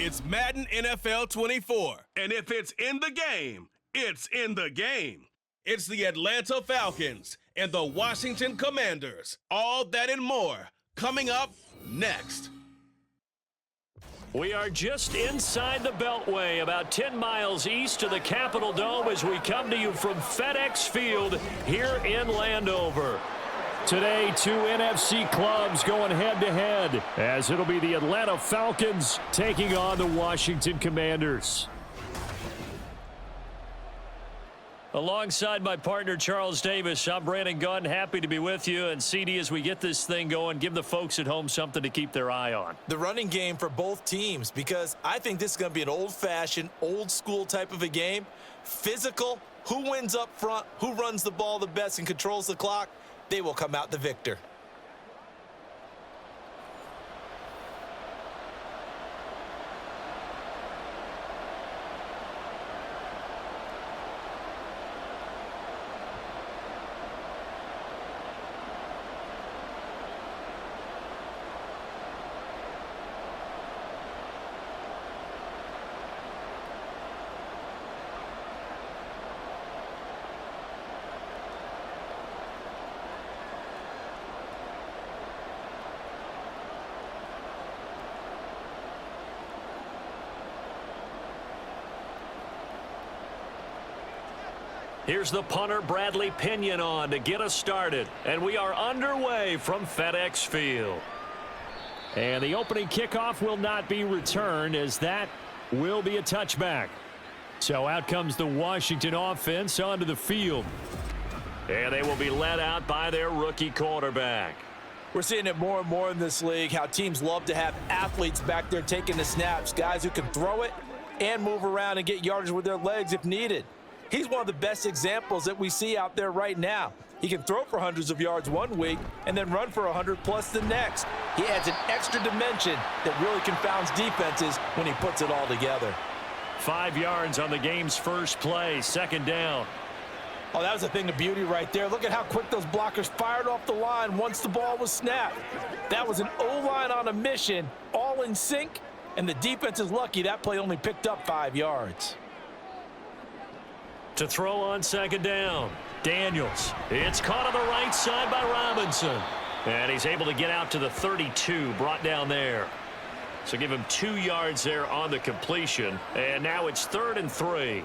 It's Madden NFL 24. And if it's in the game, it's in the game. It's the Atlanta Falcons and the Washington Commanders. All that and more coming up next. We are just inside the Beltway, about 10 miles east of the Capitol Dome as we come to you from FedEx Field here in Landover. Today, two NFC clubs going head-to-head as it'll be the Atlanta Falcons taking on the Washington Commanders. Alongside my partner, Charles Davis, I'm Brandon Gunn. Happy to be with you. And CD, as we get this thing going, give the folks at home something to keep their eye on. The running game for both teams, because I think this is going to be an old-fashioned, old-school type of a game. Physical, who wins up front, who runs the ball the best and controls the clock, they will come out the victor. Here's the punter, Bradley Pinion, on to get us started. And we are underway from FedEx Field. And the opening kickoff will not be returned, as that will be a touchback. So out comes the Washington offense onto the field. And they will be led out by their rookie quarterback. We're seeing it more and more in this league, how teams love to have athletes back there taking the snaps, guys who can throw it and move around and get yardage with their legs if needed. He's one of the best examples that we see out there right now. He can throw for hundreds of yards one week and then run for 100+ the next. He adds an extra dimension that really confounds defenses when he puts it all together. 5 yards on the game's first play, second down. Oh, that was a thing of beauty right there. Look at how quick those blockers fired off the line once the ball was snapped. That was an O-line on a mission, all in sync, and the defense is lucky that play only picked up 5 yards. To throw on second down, Daniels. It's caught on the right side by Robinson. And he's able to get out to the 32, brought down there. So give him 2 yards there on the completion. And now it's 3rd and 3.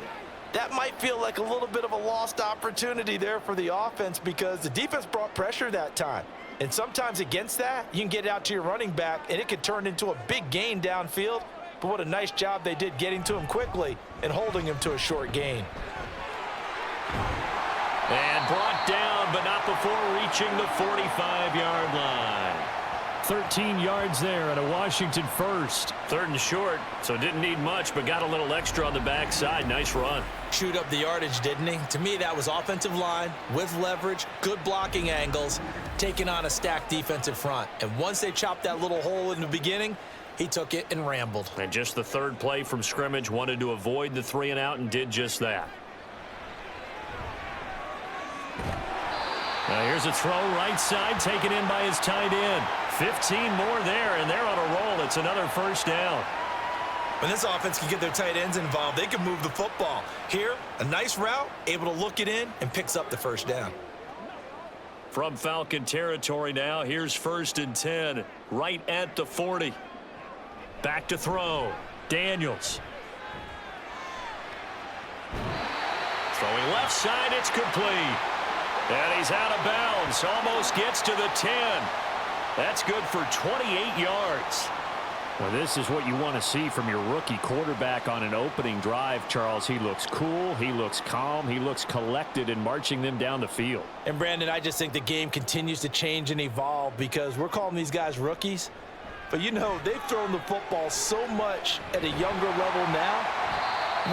That might feel like a little bit of a lost opportunity there for the offense because the defense brought pressure that time. And sometimes against that, you can get it out to your running back, and it could turn into a big gain downfield. But what a nice job they did getting to him quickly and holding him to a short gain. And brought down, but not before reaching the 45-yard line. 13 yards there and a Washington first. 3rd and short, so didn't need much, but got a little extra on the backside. Nice run. Chewed up the yardage, didn't he? To me, that was offensive line with leverage, good blocking angles, taking on a stacked defensive front. And once they chopped that little hole in the beginning, he took it and rambled. And just the 3rd play from scrimmage, wanted to avoid the 3 and out and did just that. Now here's a throw right side, taken in by his tight end. 15 more there, and they're on a roll. It's another first down. When this offense can get their tight ends involved, they can move the football. Here, a nice route, able to look it in, and picks up the first down. From Falcon territory now, here's 1st and 10, right at the 40. Back to throw. Daniels. Throwing left side, it's complete. And he's out of bounds, almost gets to the 10. That's good for 28 yards. Well, this is what you want to see from your rookie quarterback on an opening drive, Charles. He looks cool, he looks calm, he looks collected in marching them down the field. And, Brandon, I just think the game continues to change and evolve because we're calling these guys rookies. But, you know, they've thrown the football so much at a younger level now,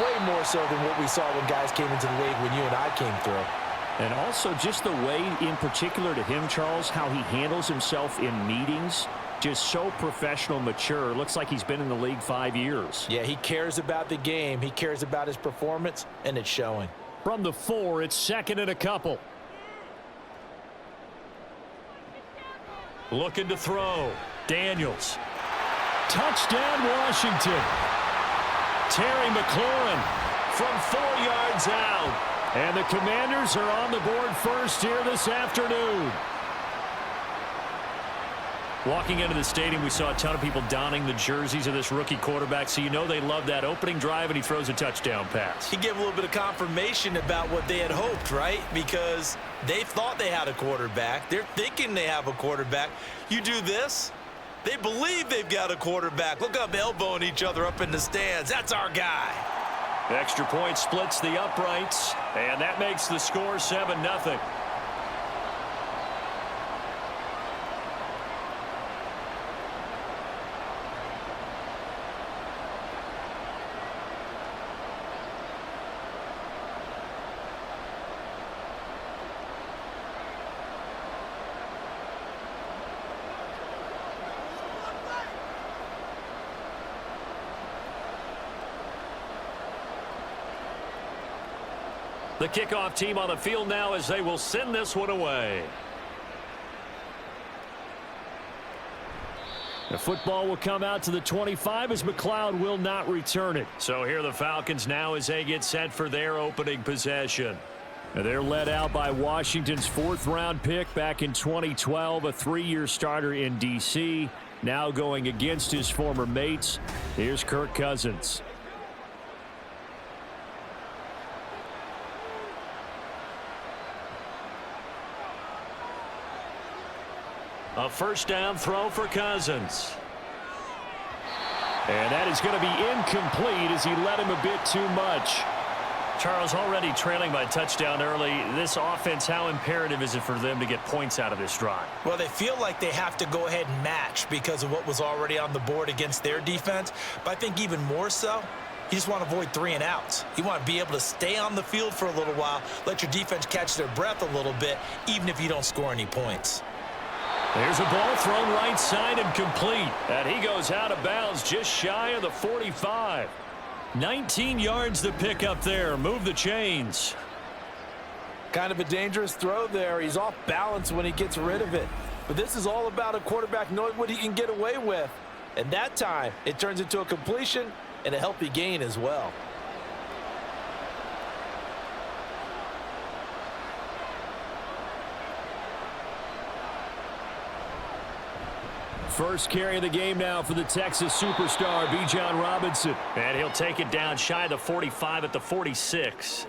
way more so than what we saw when guys came into the league when you and I came through. And also just the way, in particular to him, Charles, how he handles himself in meetings. Just so professional, mature. Looks like he's been in the league 5 years. Yeah, he cares about the game. He cares about his performance, and it's showing. From the 4, it's 2nd and a couple. Looking to throw. Daniels. Touchdown, Washington. Terry McLaurin from 4 yards out. And the Commanders are on the board first here this afternoon. Walking into the stadium, we saw a ton of people donning the jerseys of this rookie quarterback, so you know they love that opening drive, and he throws a touchdown pass. He gave a little bit of confirmation about what they had hoped, right? Because they thought they had a quarterback. They're thinking they have a quarterback. You do this, they believe they've got a quarterback. Look up, elbowing each other up in the stands. That's our guy. The extra point splits the uprights, and that makes the score 7-0. The kickoff team on the field now as they will send this one away. The football will come out to the 25 as McLeod will not return it. So here are the Falcons now as they get set for their opening possession. Now they're led out by Washington's 4th-round pick back in 2012, a 3-year starter in D.C., now going against his former mates. Here's Kirk Cousins. A first down throw for Cousins. And that is going to be incomplete as he led him a bit too much. Charles, already trailing by touchdown early. This offense, how imperative is it for them to get points out of this drive? Well, they feel like they have to go ahead and match because of what was already on the board against their defense. But I think even more so, you just want to avoid 3 and outs. You want to be able to stay on the field for a little while, let your defense catch their breath a little bit, even if you don't score any points. There's a ball thrown right side and complete. And he goes out of bounds just shy of the 45. 19 yards to pick up there. Move the chains. Kind of a dangerous throw there. He's off balance when he gets rid of it. But this is all about a quarterback knowing what he can get away with. And that time, it turns into a completion and a healthy gain as well. First carry of the game now for the Texas superstar, Bijan Robinson. And he'll take it down shy of the 45 at the 46.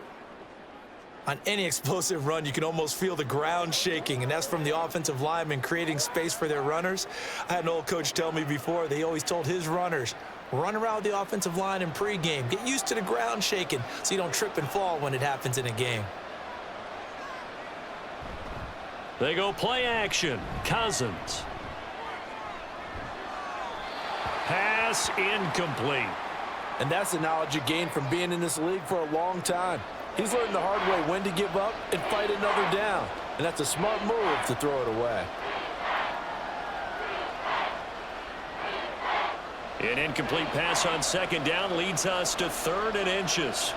On any explosive run, you can almost feel the ground shaking, and that's from the offensive linemen creating space for their runners. I had an old coach tell me before, they always told his runners, run around the offensive line in pregame. Get used to the ground shaking so you don't trip and fall when it happens in a game. They go play action. Cousins. Pass incomplete. And that's the knowledge you gain from being in this league for a long time. He's learned the hard way when to give up and fight another down. And that's a smart move to throw it away. An incomplete pass on second down leads us to 3rd and inches.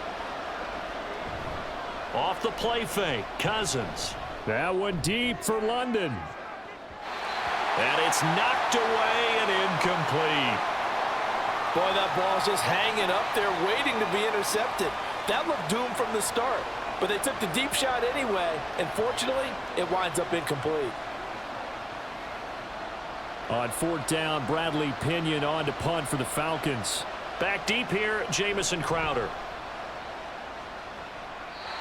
Off the play fake, Cousins. That one deep for London. And it's knocked away and incomplete. Boy, that ball's just hanging up there waiting to be intercepted. That looked doomed from the start, but they took the deep shot anyway, and fortunately, it winds up incomplete. On 4th down, Bradley Pinion on to punt for the Falcons. Back deep here, Jamison Crowder.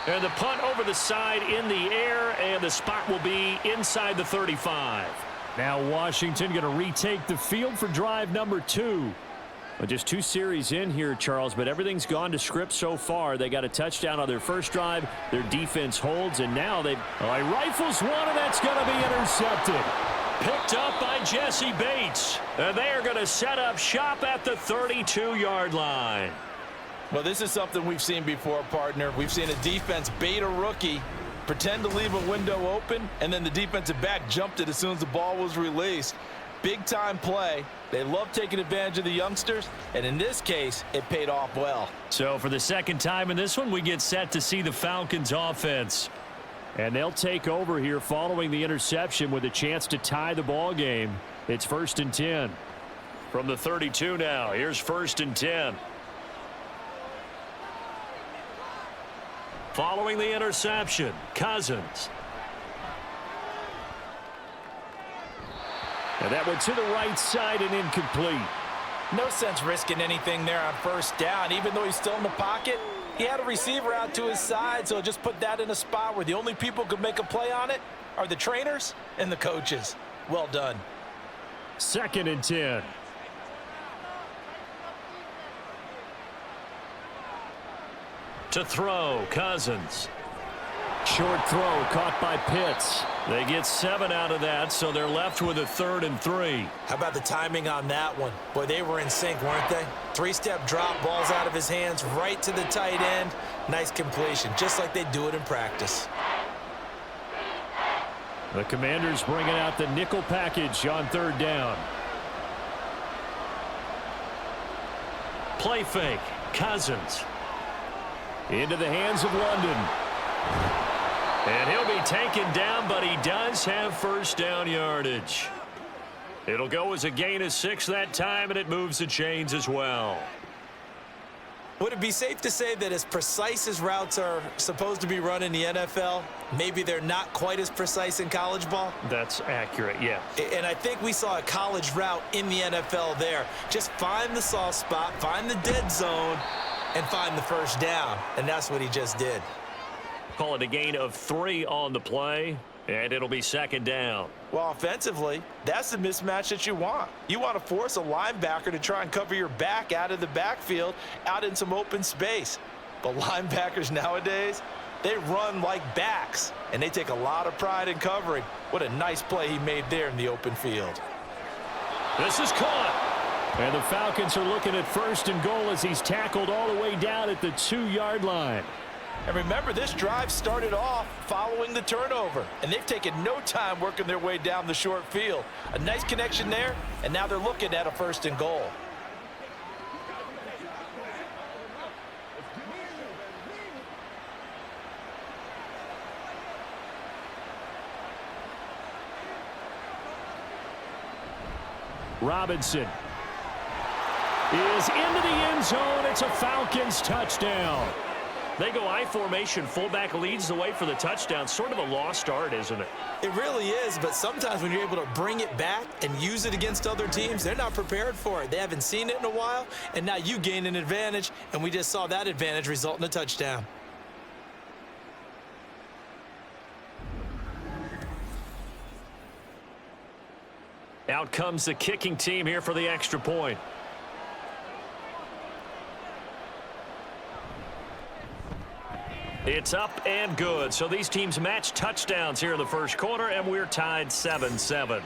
And the punt over the side in the air, and the spot will be inside the 35. Now Washington going to retake the field for drive number 2. Well, just 2 series in here, Charles, but everything's gone to script so far. They got a touchdown on their first drive. Their defense holds, and now he rifles one, and that's going to be intercepted. Picked up by Jesse Bates. And they are going to set up shop at the 32-yard line. Well, this is something we've seen before, partner. We've seen a defense bait a rookie, pretend to leave a window open, and then the defensive back jumped it as soon as the ball was released. Big-time play. They love taking advantage of the youngsters, and in this case, it paid off well. So for the second time in this one, we get set to see the Falcons offense. And they'll take over here following the interception with a chance to tie the ball game. It's 1st and 10. From the 32 now, here's 1st and 10. Following the interception, Cousins. And that went to the right side and incomplete. No sense risking anything there on first down. Even though he's still in the pocket, he had a receiver out to his side, so just put that in a spot where the only people who could make a play on it are the trainers and the coaches. Well done. 2nd and 10. To throw, Cousins. Short throw caught by Pitts. They get 7 out of that, so they're left with a 3rd and 3. How about the timing on that one? Boy, they were in sync, weren't they? 3-step drop, balls out of his hands, right to the tight end. Nice completion, just like they do it in practice. The Commanders bringing out the nickel package on 3rd down. Play fake, Cousins. Into the hands of London. And he'll be taken down, but he does have first down yardage. It'll go as a gain of 6 that time, and it moves the chains as well. Would it be safe to say that as precise as routes are supposed to be run in the NFL, maybe they're not quite as precise in college ball? That's accurate, yeah. And I think we saw a college route in the NFL there. Just find the soft spot, find the dead zone, and find the first down. And that's what he just did. Call it a gain of 3 on the play, and it'll be 2nd down. Well, offensively, that's the mismatch that you want. You want to force a linebacker to try and cover your back out of the backfield, out in some open space. But linebackers nowadays, they run like backs, and they take a lot of pride in covering. What a nice play he made there in the open field. This is caught. And the Falcons are looking at 1st and goal as he's tackled all the way down at the 2-yard line. And remember, this drive started off following the turnover, and they've taken no time working their way down the short field. A nice connection there, and now they're looking at a 1st and goal. Robinson is into the end zone. It's a Falcons touchdown. They go I formation. Fullback leads the way for the touchdown. Sort of a lost art, isn't it? It really is, but sometimes when you're able to bring it back and use it against other teams, they're not prepared for it. They haven't seen it in a while, and now you gain an advantage, and we just saw that advantage result in a touchdown. Out comes the kicking team here for the extra point. It's up and good. So these teams match touchdowns here in the first quarter, and we're tied 7-7.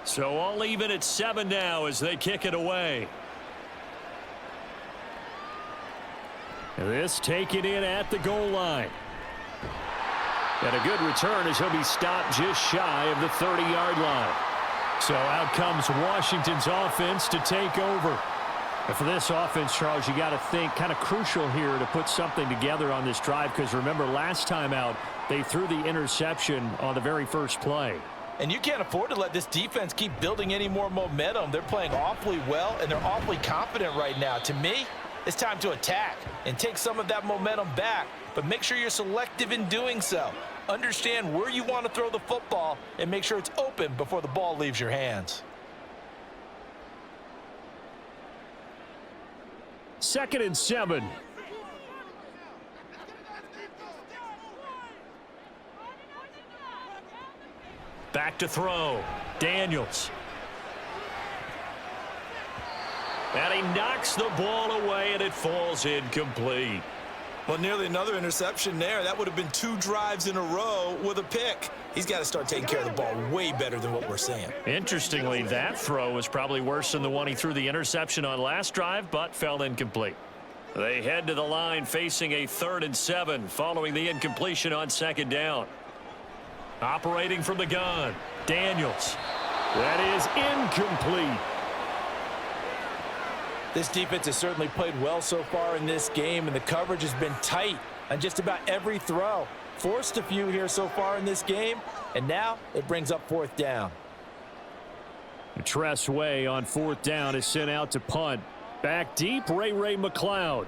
So all even at 7 now as they kick it away. This taken in at the goal line. And a good return as he'll be stopped just shy of the 30-yard line. So out comes Washington's offense to take over. And for this offense, Charles, you got to think kind of crucial here to put something together on this drive, because remember last time out they threw the interception on the very first play. And you can't afford to let this defense keep building any more momentum. They're playing awfully well, and they're awfully confident right now. To me, it's time to attack and take some of that momentum back, but make sure you're selective in doing so. Understand where you want to throw the football and make sure it's open before the ball leaves your hands. 2nd and 7. Back to throw. Daniels. And he knocks the ball away, and it falls incomplete. Well, nearly another interception there. That would have been 2 drives in a row with a pick. He's got to start taking care of the ball way better than what we're seeing. Interestingly, that throw was probably worse than the one he threw the interception on last drive, but fell incomplete. They head to the line facing a 3rd and 7 following the incompletion on 2nd down. Operating from the gun, Daniels. That is incomplete. This defense has certainly played well so far in this game, and the coverage has been tight on just about every throw. Forced a few here so far in this game, and now it brings up 4th down. Tress Way on 4th down is sent out to punt. Back deep, Ray McLeod.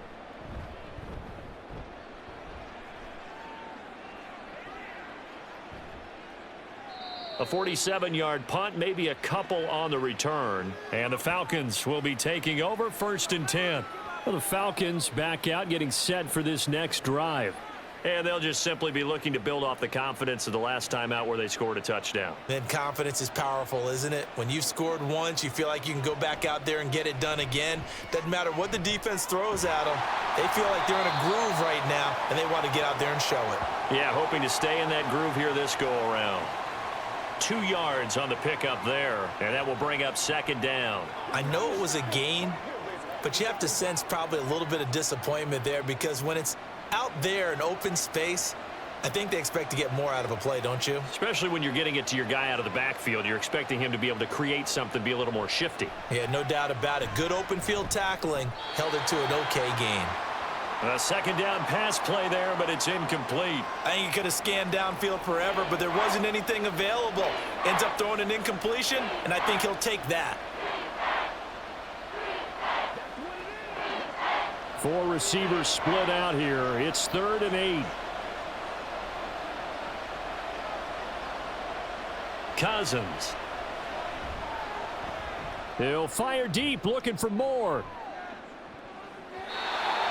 A 47-yard punt, maybe a couple on the return. And the Falcons will be taking over 1st and 10. Well, the Falcons back out, getting set for this next drive. And they'll just simply be looking to build off the confidence of the last time out where they scored a touchdown. Man, confidence is powerful, isn't it? When you've scored once, you feel like you can go back out there and get it done again. Doesn't matter what the defense throws at them. They feel like they're in a groove right now, and they want to get out there and show it. Yeah, hoping to stay in that groove here this go-around. 2 yards on the pickup there, and that will bring up 2nd down. I know it was a gain, but you have to sense probably a little bit of disappointment there, because when it's out there in open space, I think they expect to get more out of a play, don't you? Especially when you're getting it to your guy out of the backfield. You're expecting him to be able to create something, be a little more shifty. Yeah, no doubt about it. Good open field tackling held it to an okay gain. A 2nd down pass play there, but it's incomplete. I think he could have scanned downfield forever, but there wasn't anything available. Ends up throwing an incompletion, and I think he'll take that. 4 receivers split out here. It's 3rd and 8. Cousins. He'll fire deep, looking for more.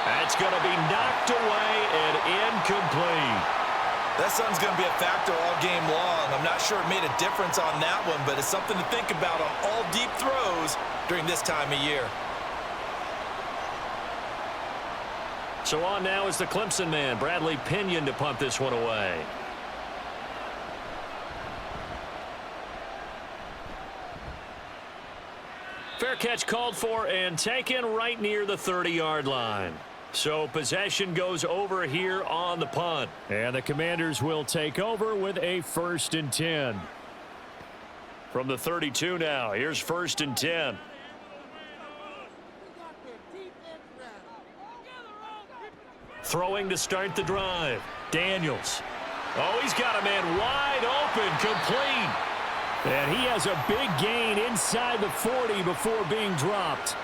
That's going to be knocked away and incomplete. That sun's going to be a factor all game long. I'm not sure it made a difference on that one, but it's something to think about on all deep throws during this time of year. So on now is the Clemson man, Bradley Pinion, to punt this one away. Fair catch called for and taken right near the 30-yard line. So possession goes over here on the punt. And the Commanders will take over with a 1st and 10. From the 32 now, here's 1st and 10. Throwing to start the drive. Daniels. Oh, he's got a man wide open, complete. And he has a big gain inside the 40 before being dropped.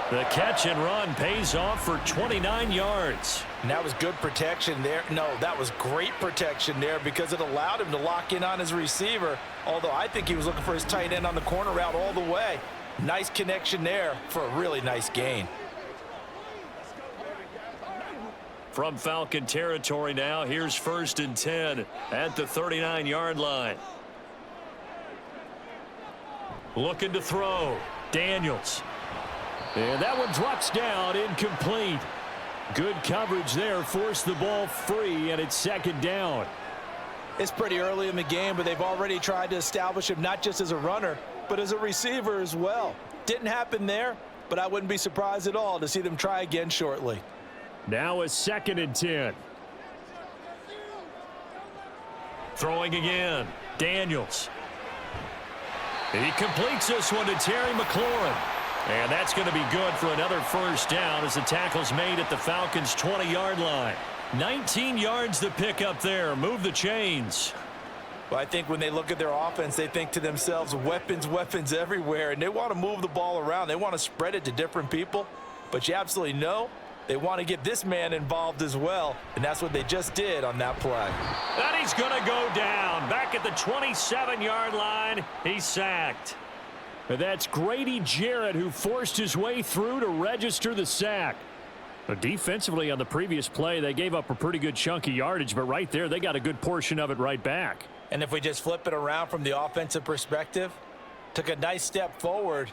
The catch and run pays off for 29 yards. And that was good protection there. No, that was great protection there because it allowed him to lock in on his receiver, although I think he was looking for his tight end on the corner route all the way. Nice connection there for a really nice gain. From Falcon territory now, here's 1st and 10 at the 39-yard line. Looking to throw. Daniels. And that one drops down, incomplete. Good coverage there, forced the ball free, and it's 2nd down. It's pretty early in the game, but they've already tried to establish him not just as a runner, but as a receiver as well. Didn't happen there, but I wouldn't be surprised at all to see them try again shortly. Now a 2nd and 10. Throwing again. Daniels. He completes this one to Terry McLaurin. And that's going to be good for another 1st down as the tackle's made at the Falcons' 20-yard line. 19 yards to pick up there. Move the chains. Well, I think when they look at their offense, they think to themselves, weapons, weapons everywhere. And they want to move the ball around. They want to spread it to different people. But you absolutely know they want to get this man involved as well. And that's what they just did on that play. And he's going to go down. Back at the 27-yard line, he's sacked. That's Grady Jarrett who forced his way through to register the sack. Defensively on the previous play, they gave up a pretty good chunk of yardage, but right there, they got a good portion of it right back. And if we just flip it around from the offensive perspective, took a nice step forward,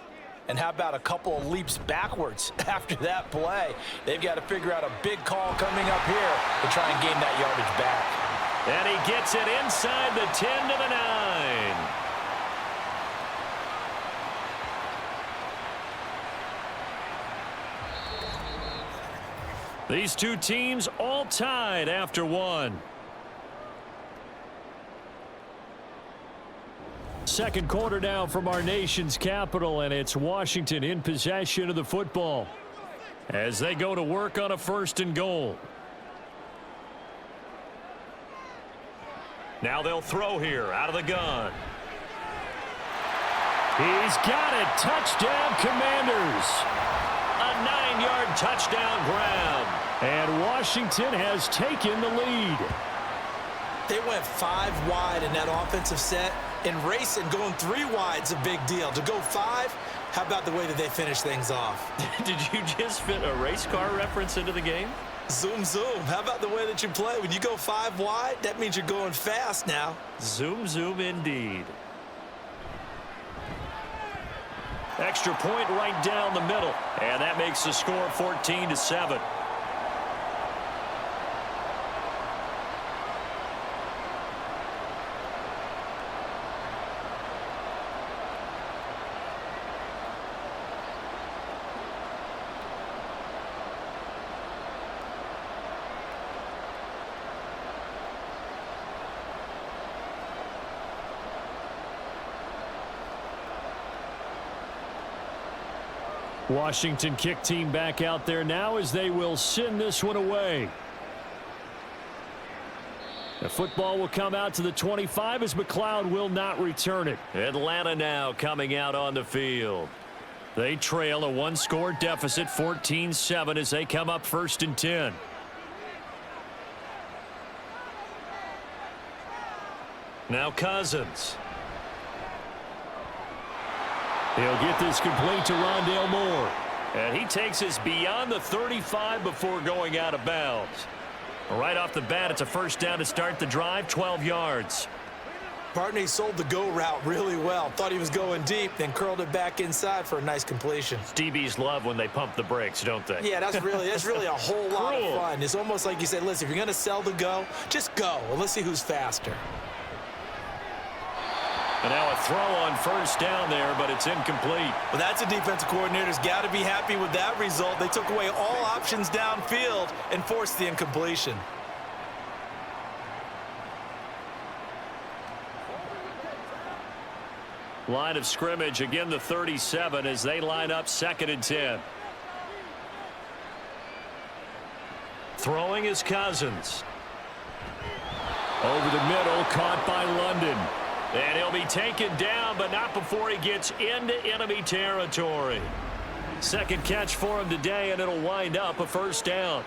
and how about a couple of leaps backwards after that play? They've got to figure out a big call coming up here to try and gain that yardage back. And he gets it inside the 10 to the 9. These two teams all tied after one. Second quarter now from our nation's capital, and it's Washington in possession of the football as they go to work on a 1st and goal. Now they'll throw here out of the gun. He's got it. Touchdown, Commanders. A 9-yard touchdown grab. And Washington has taken the lead. They went 5 wide in that offensive set, and racing going 3 wide's a big deal. To go 5, how about the way that they finish things off? Did you just fit a race car reference into the game? Zoom, zoom. How about the way that you play? When you go 5 wide, that means you're going fast now. Zoom, zoom indeed. Extra point right down the middle. And that makes the score 14-7. Washington kick team back out there now as they will send this one away. The football will come out to the 25 as McLeod will not return it. Atlanta now coming out on the field. They trail a 1-score deficit, 14-7, as they come up 1st and 10. Now Cousins. He'll get this complete to Rondale Moore. And he takes us beyond the 35 before going out of bounds. Right off the bat, it's a 1st down to start the drive, 12 yards. Partney sold the go route really well. Thought he was going deep, then curled it back inside for a nice completion. DBs love when they pump the brakes, don't they? Yeah, that's really a whole lot of fun. It's almost like you said, listen, if you're going to sell the go, just go. Well, let's see who's faster. And now a throw on 1st down there, but it's incomplete. Well, that's a defensive coordinator's got to be happy with that result. They took away all options downfield and forced the incompletion. Line of scrimmage, again the 37 as they line up 2nd and 10. Throwing is Cousins. Over the middle, caught by London. And he'll be taken down, but not before he gets into enemy territory. 2nd catch for him today, and it'll wind up a 1st down.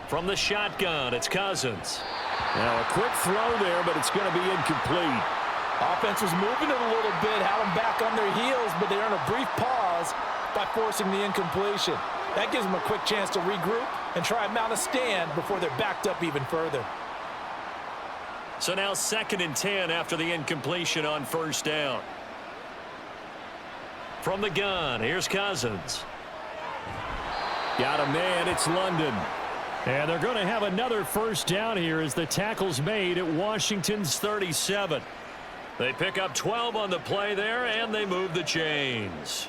From the shotgun, it's Cousins. Now a quick throw there, but it's going to be incomplete. Offense was moving it a little bit, had them back on their heels, but they earned a brief pause by forcing the incompletion. That gives them a quick chance to regroup and try and mount a stand before they're backed up even further. So now 2nd and 10 after the incompletion on 1st down. From the gun, here's Cousins. Got a man, it's London. And they're going to have another 1st down here as the tackle's made at Washington's 37. They pick up 12 on the play there, and they move the chains.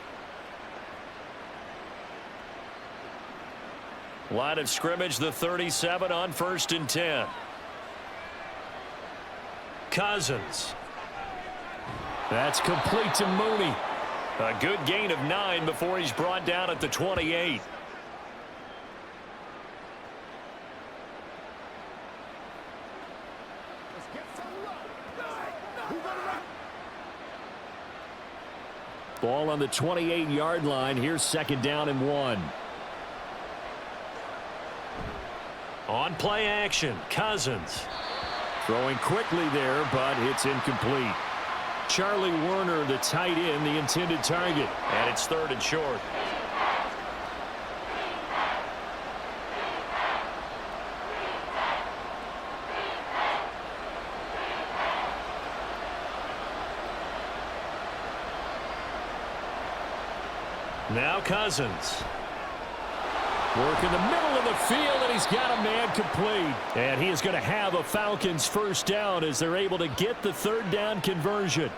Line of scrimmage, the 37 on 1st and 10. Cousins. That's complete to Mooney. A good gain of 9 before he's brought down at the 28. Ball on the 28-yard line. Here's 2nd down and 1. On play action, Cousins. Throwing quickly there, but it's incomplete. Charlie Werner, the tight end, the intended target. And it's 3rd and short. Now Cousins. Work in the middle of the field, and he's got a man complete. And he is going to have a Falcons first down as they're able to get the third down conversion.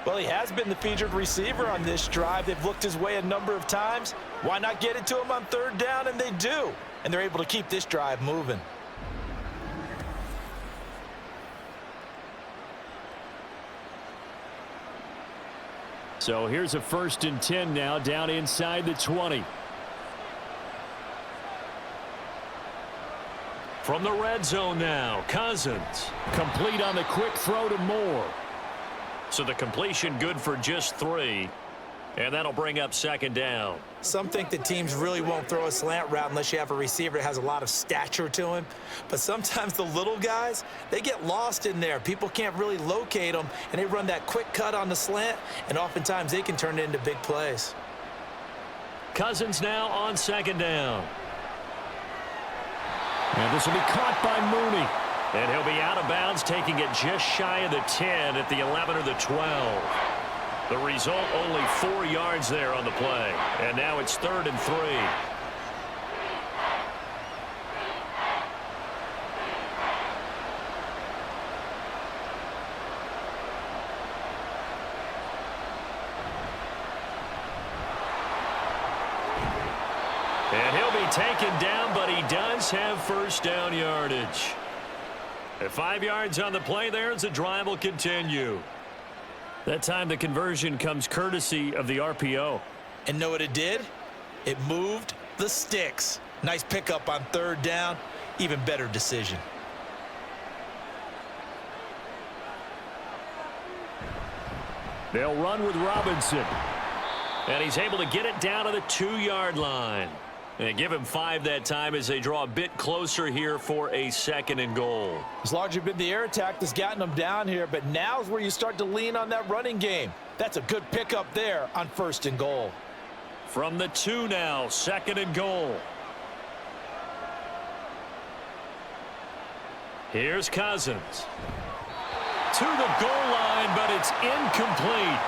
Well, he has been the featured receiver on this drive. They've looked his way a number of times. Why not get it to him on third down? And they do. And they're able to keep this drive moving. So here's a 1st and 10 now, down inside the 20. From the red zone now, Cousins. Complete on the quick throw to Moore. So the completion good for just 3. And that'll bring up 2nd down. Some think that teams really won't throw a slant route unless you have a receiver that has a lot of stature to him. But sometimes the little guys, they get lost in there. People can't really locate them, and they run that quick cut on the slant, and oftentimes they can turn it into big plays. Cousins now on 2nd down. And this will be caught by Mooney. And he'll be out of bounds, taking it just shy of the 10 at the 11 or the 12. The result, only 4 yards there on the play. And now it's 3rd and 3. And he'll be taken down, but he does have first down yardage. At 5 yards on the play there as the drive will continue. That time the conversion comes courtesy of the RPO. And know what it did? It moved the sticks. Nice pickup on 3rd down. Even better decision. They'll run with Robinson. And he's able to get it down to the 2-yard line. And give him 5 that time as they draw a bit closer here for a 2nd and goal. It's largely been the air attack that's gotten them down here, but now's where you start to lean on that running game. That's a good pickup there on 1st and goal. From the 2 now, 2nd and goal. Here's Cousins. To the goal line, but it's incomplete.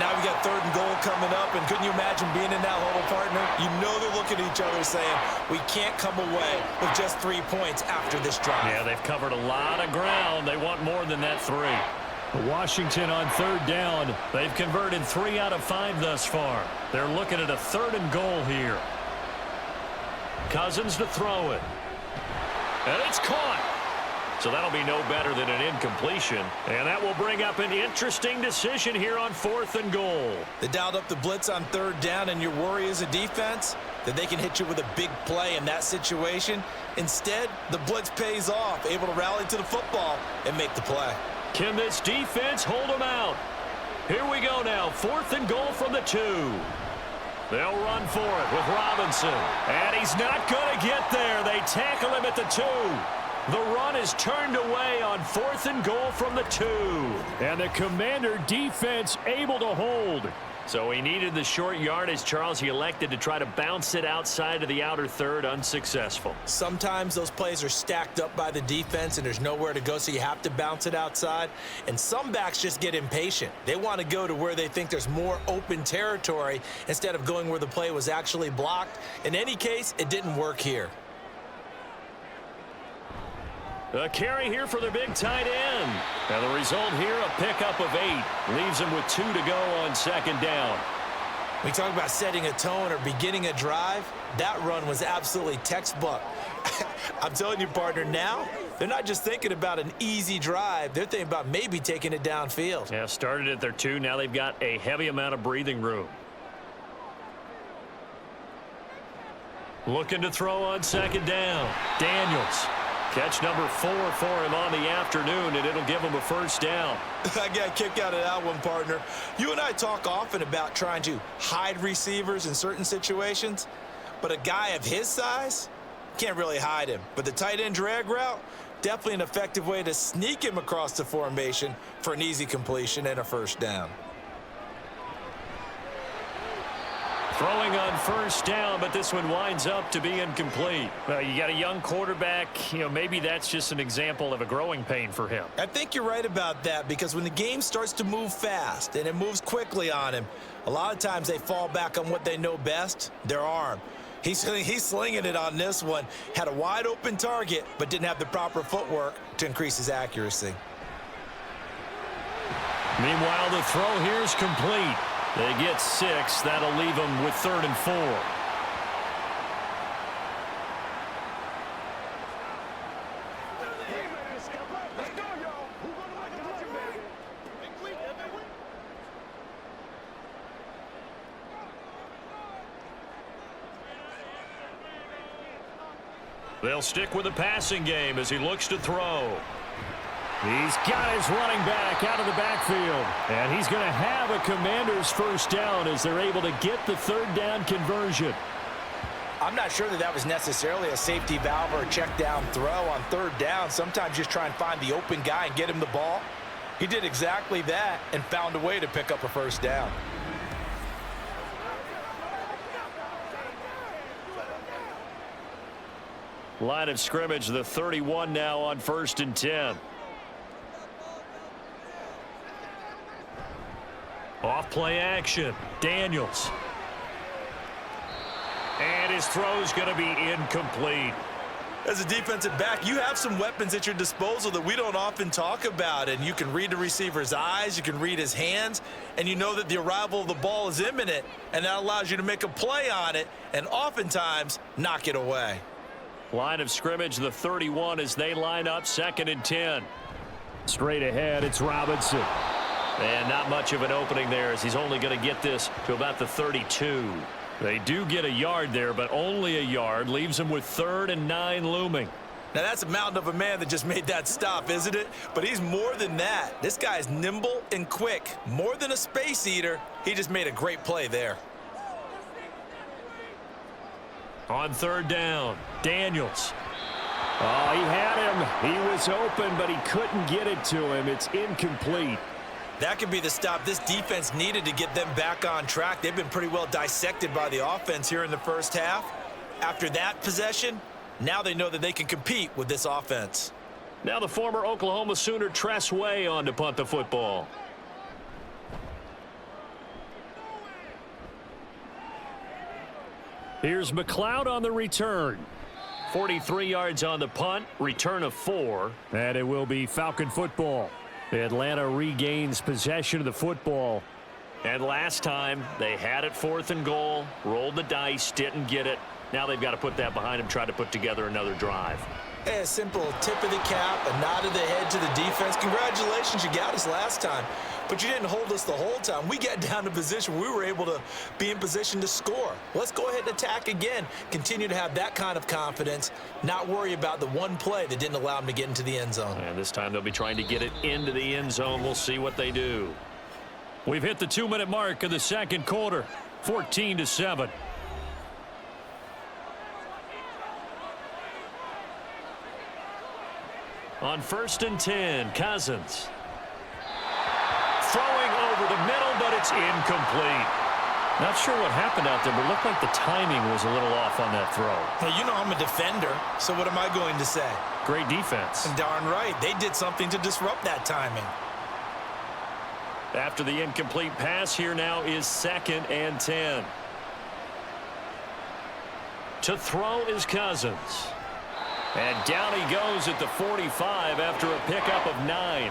Now we got 3rd and goal coming up, and couldn't you imagine being in that huddle, partner? You know they're looking at each other saying, we can't come away with just 3 points after this drive. Yeah, they've covered a lot of ground. They want more than that 3. Washington on 3rd down. They've converted 3 out of 5 thus far. They're looking at a 3rd and goal here. Cousins to throw it. And it's caught. So that'll be no better than an incompletion. And that will bring up an interesting decision here on 4th and goal. They dialed up the blitz on 3rd down, and your worry as a defense that they can hit you with a big play in that situation. Instead, the blitz pays off, able to rally to the football and make the play. Can this defense hold them out? Here we go now, 4th and goal from the 2. They'll run for it with Robinson. And he's not going to get there. They tackle him at the 2. The run is turned away on 4th and goal from the 2. And the Commander defense able to hold. So he needed the short yardage, Charles. He elected to try to bounce it outside of the outer third, unsuccessful. Sometimes those plays are stacked up by the defense and there's nowhere to go, so you have to bounce it outside. And some backs just get impatient. They want to go to where they think there's more open territory instead of going where the play was actually blocked. In any case, it didn't work here. A carry here for the big tight end. And the result here, a pickup of 8. Leaves him with 2 to go on 2nd down. We talk about setting a tone or beginning a drive. That run was absolutely textbook. I'm telling you, partner, now they're not just thinking about an easy drive. They're thinking about maybe taking it downfield. Yeah, started at their 2. Now they've got a heavy amount of breathing room. Looking to throw on 2nd down. Daniels. Catch number 4 for him on the afternoon, and it'll give him a first down. I got a kick out of that one, partner. You and I talk often about trying to hide receivers in certain situations, but a guy of his size can't really hide him. But the tight end drag route, definitely an effective way to sneak him across the formation for an easy completion and a first down. Throwing on first down, but this one winds up to be incomplete. Well, you got a young quarterback. Maybe that's just an example of a growing pain for him. I think you're right about that, because when the game starts to move fast and it moves quickly on him, a lot of times they fall back on what they know best, their arm. He's slinging it on this one. Had a wide open target, but didn't have the proper footwork to increase his accuracy. Meanwhile, the throw here is complete. They get 6. That'll leave them with 3rd and 4. They'll stick with the passing game as he looks to throw. He's got his running back out of the backfield. And he's going to have a Commanders first down as they're able to get the 3rd down conversion. I'm not sure that was necessarily a safety valve or a check down throw on 3rd down. Sometimes just try and find the open guy and get him the ball. He did exactly that and found a way to pick up a first down. Line of scrimmage, the 31 now on 1st and 10. Off play action. Daniels. And his throw's going to be incomplete. As a defensive back, you have some weapons at your disposal that we don't often talk about. And you can read the receiver's eyes, you can read his hands, and you know that the arrival of the ball is imminent. And that allows you to make a play on it and oftentimes knock it away. Line of scrimmage, the 31 as they line up 2nd and 10. Straight ahead, it's Robinson. And not much of an opening there as he's only going to get this to about the 32. They do get a yard there, but only a yard. Leaves them with 3rd and 9 looming. Now, that's a mountain of a man that just made that stop, isn't it? But he's more than that. This guy is nimble and quick. More than a space eater. He just made a great play there. On 3rd down, Daniels. Oh, he had him. He was open, but he couldn't get it to him. It's incomplete. That could be the stop this defense needed to get them back on track. They've been pretty well dissected by the offense here in the first half. After that possession, now they know that they can compete with this offense. Now the former Oklahoma Sooner Tress Way on to punt the football. Here's McLeod on the return. 43 yards on the punt, return of 4. And it will be Falcon football. Atlanta regains possession of the football. And last time, they had it 4th and goal, rolled the dice, didn't get it. Now they've got to put that behind them, try to put together another drive. Hey, a simple tip of the cap, a nod of the head to the defense. Congratulations, you got us last time. But you didn't hold us the whole time. We got down to position. We were able to be in position to score. Let's go ahead and attack again. Continue to have that kind of confidence. Not worry about the one play that didn't allow them to get into the end zone. And this time they'll be trying to get it into the end zone. We'll see what they do. We've hit the 2-minute mark of the 2nd quarter. 14-7. On 1st and 10, Cousins. Throwing over the middle, but it's incomplete. Not sure what happened out there, but it looked like the timing was a little off on that throw. Well, you know I'm a defender, so what am I going to say? Great defense. Darn right. They did something to disrupt that timing. After the incomplete pass, here now is 2nd and 10. To throw is Cousins. And down he goes at the 45 after a pickup of 9.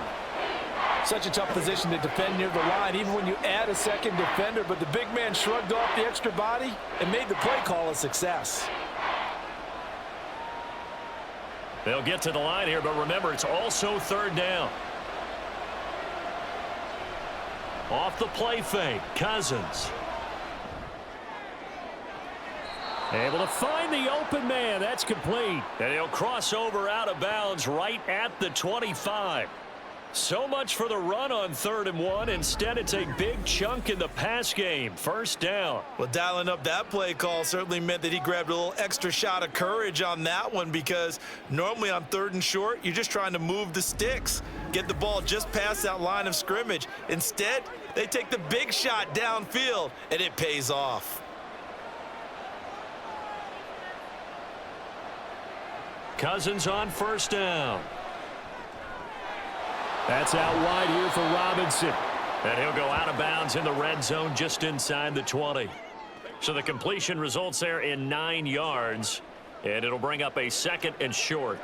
Such a tough position to defend near the line, even when you add a second defender. But the big man shrugged off the extra body and made the play call a success. They'll get to the line here, but remember, it's also 3rd down. Off the play fake, Cousins. Able to find the open man. That's complete. And he'll cross over out of bounds right at the 25. So much for the run on 3rd and 1. Instead, it's a big chunk in the pass game. 1st down. Well, dialing up that play call certainly meant that he grabbed a little extra shot of courage on that one, because normally on 3rd and short, you're just trying to move the sticks, get the ball just past that line of scrimmage. Instead, they take the big shot downfield, and it pays off. Cousins on first down. That's out wide here for Robinson. And he'll go out of bounds in the red zone just inside the 20. So the completion results there in 9 yards. And it'll bring up a 2nd and short.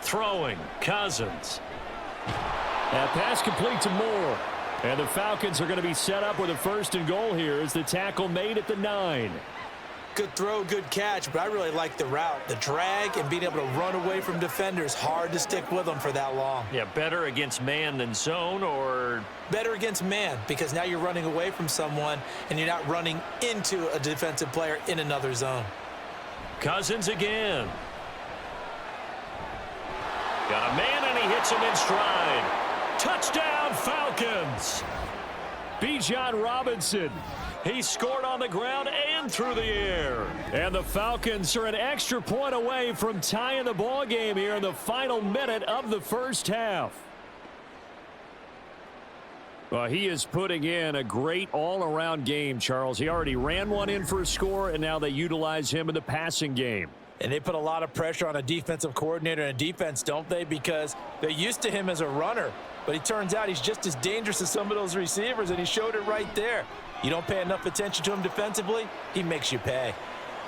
Throwing, Cousins. That pass complete to Moore. And the Falcons are going to be set up with a 1st and goal here as the tackle made at the 9. Good throw, good catch, but I really like the route. The drag and being able to run away from defenders. Hard to stick with them for that long. Yeah, better against man than zone, or? Better against man, because now you're running away from someone and you're not running into a defensive player in another zone. Cousins again. Got a man, and he hits him in stride. Touchdown, Falcons! Bijan Robinson. He scored on the ground and through the air. And the Falcons are an extra point away from tying the ball game here in the final minute of the first half. Well, he is putting in a great all-around game, Charles. He already ran one in for a score, and now they utilize him in the passing game. And they put a lot of pressure on a defensive coordinator and a defense, don't they? Because they're used to him as a runner. But it turns out he's just as dangerous as some of those receivers, and he showed it right there. You don't pay enough attention to him defensively, he makes you pay.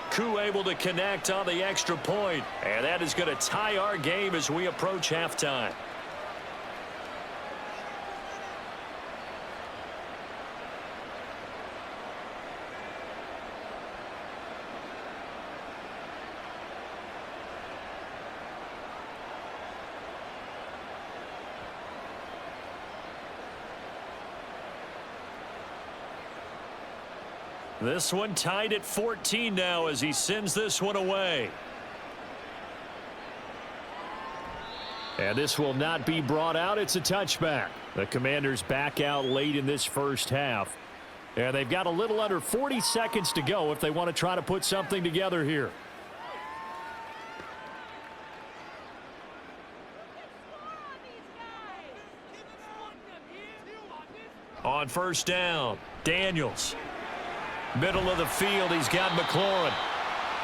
Koo able to connect on the extra point, and that is going to tie our game as we approach halftime. This one tied at 14 now as he sends this one away. And this will not be brought out. It's a touchback. The Commanders back out late in this first half. And they've got a little under 40 seconds to go if they want to try to put something together here. On first down, Daniels. Middle of the field, he's got McLaurin.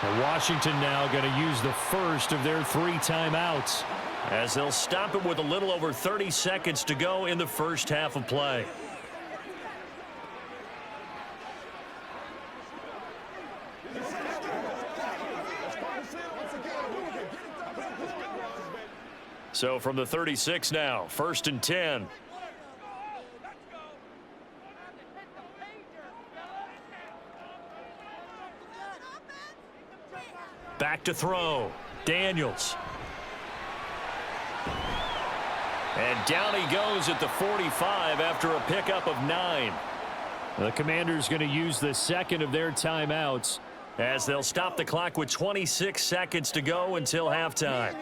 And Washington now going to use the first of their 3 timeouts. As they'll stop it with a little over 30 seconds to go in the first half of play. So from the 36 now, 1st and 10. Back to throw. Daniels. And down he goes at the 45 after a pickup of 9. The Commanders going to use the 2nd of their timeouts as they'll stop the clock with 26 seconds to go until halftime.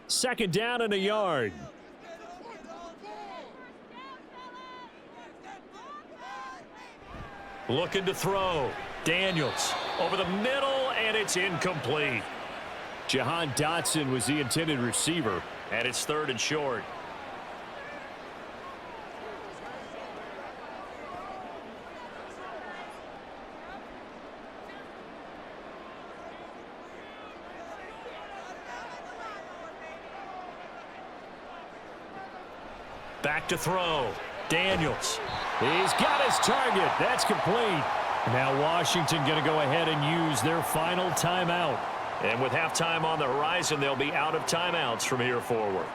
Second down and a yard. Looking to throw. Daniels over the middle, and it's incomplete. Jahan Dotson was the intended receiver. And it's 3rd and short. Back to throw. Daniels. He's got his target. That's complete. Now Washington going to go ahead and use their final timeout. And with halftime on the horizon, they'll be out of timeouts from here forward.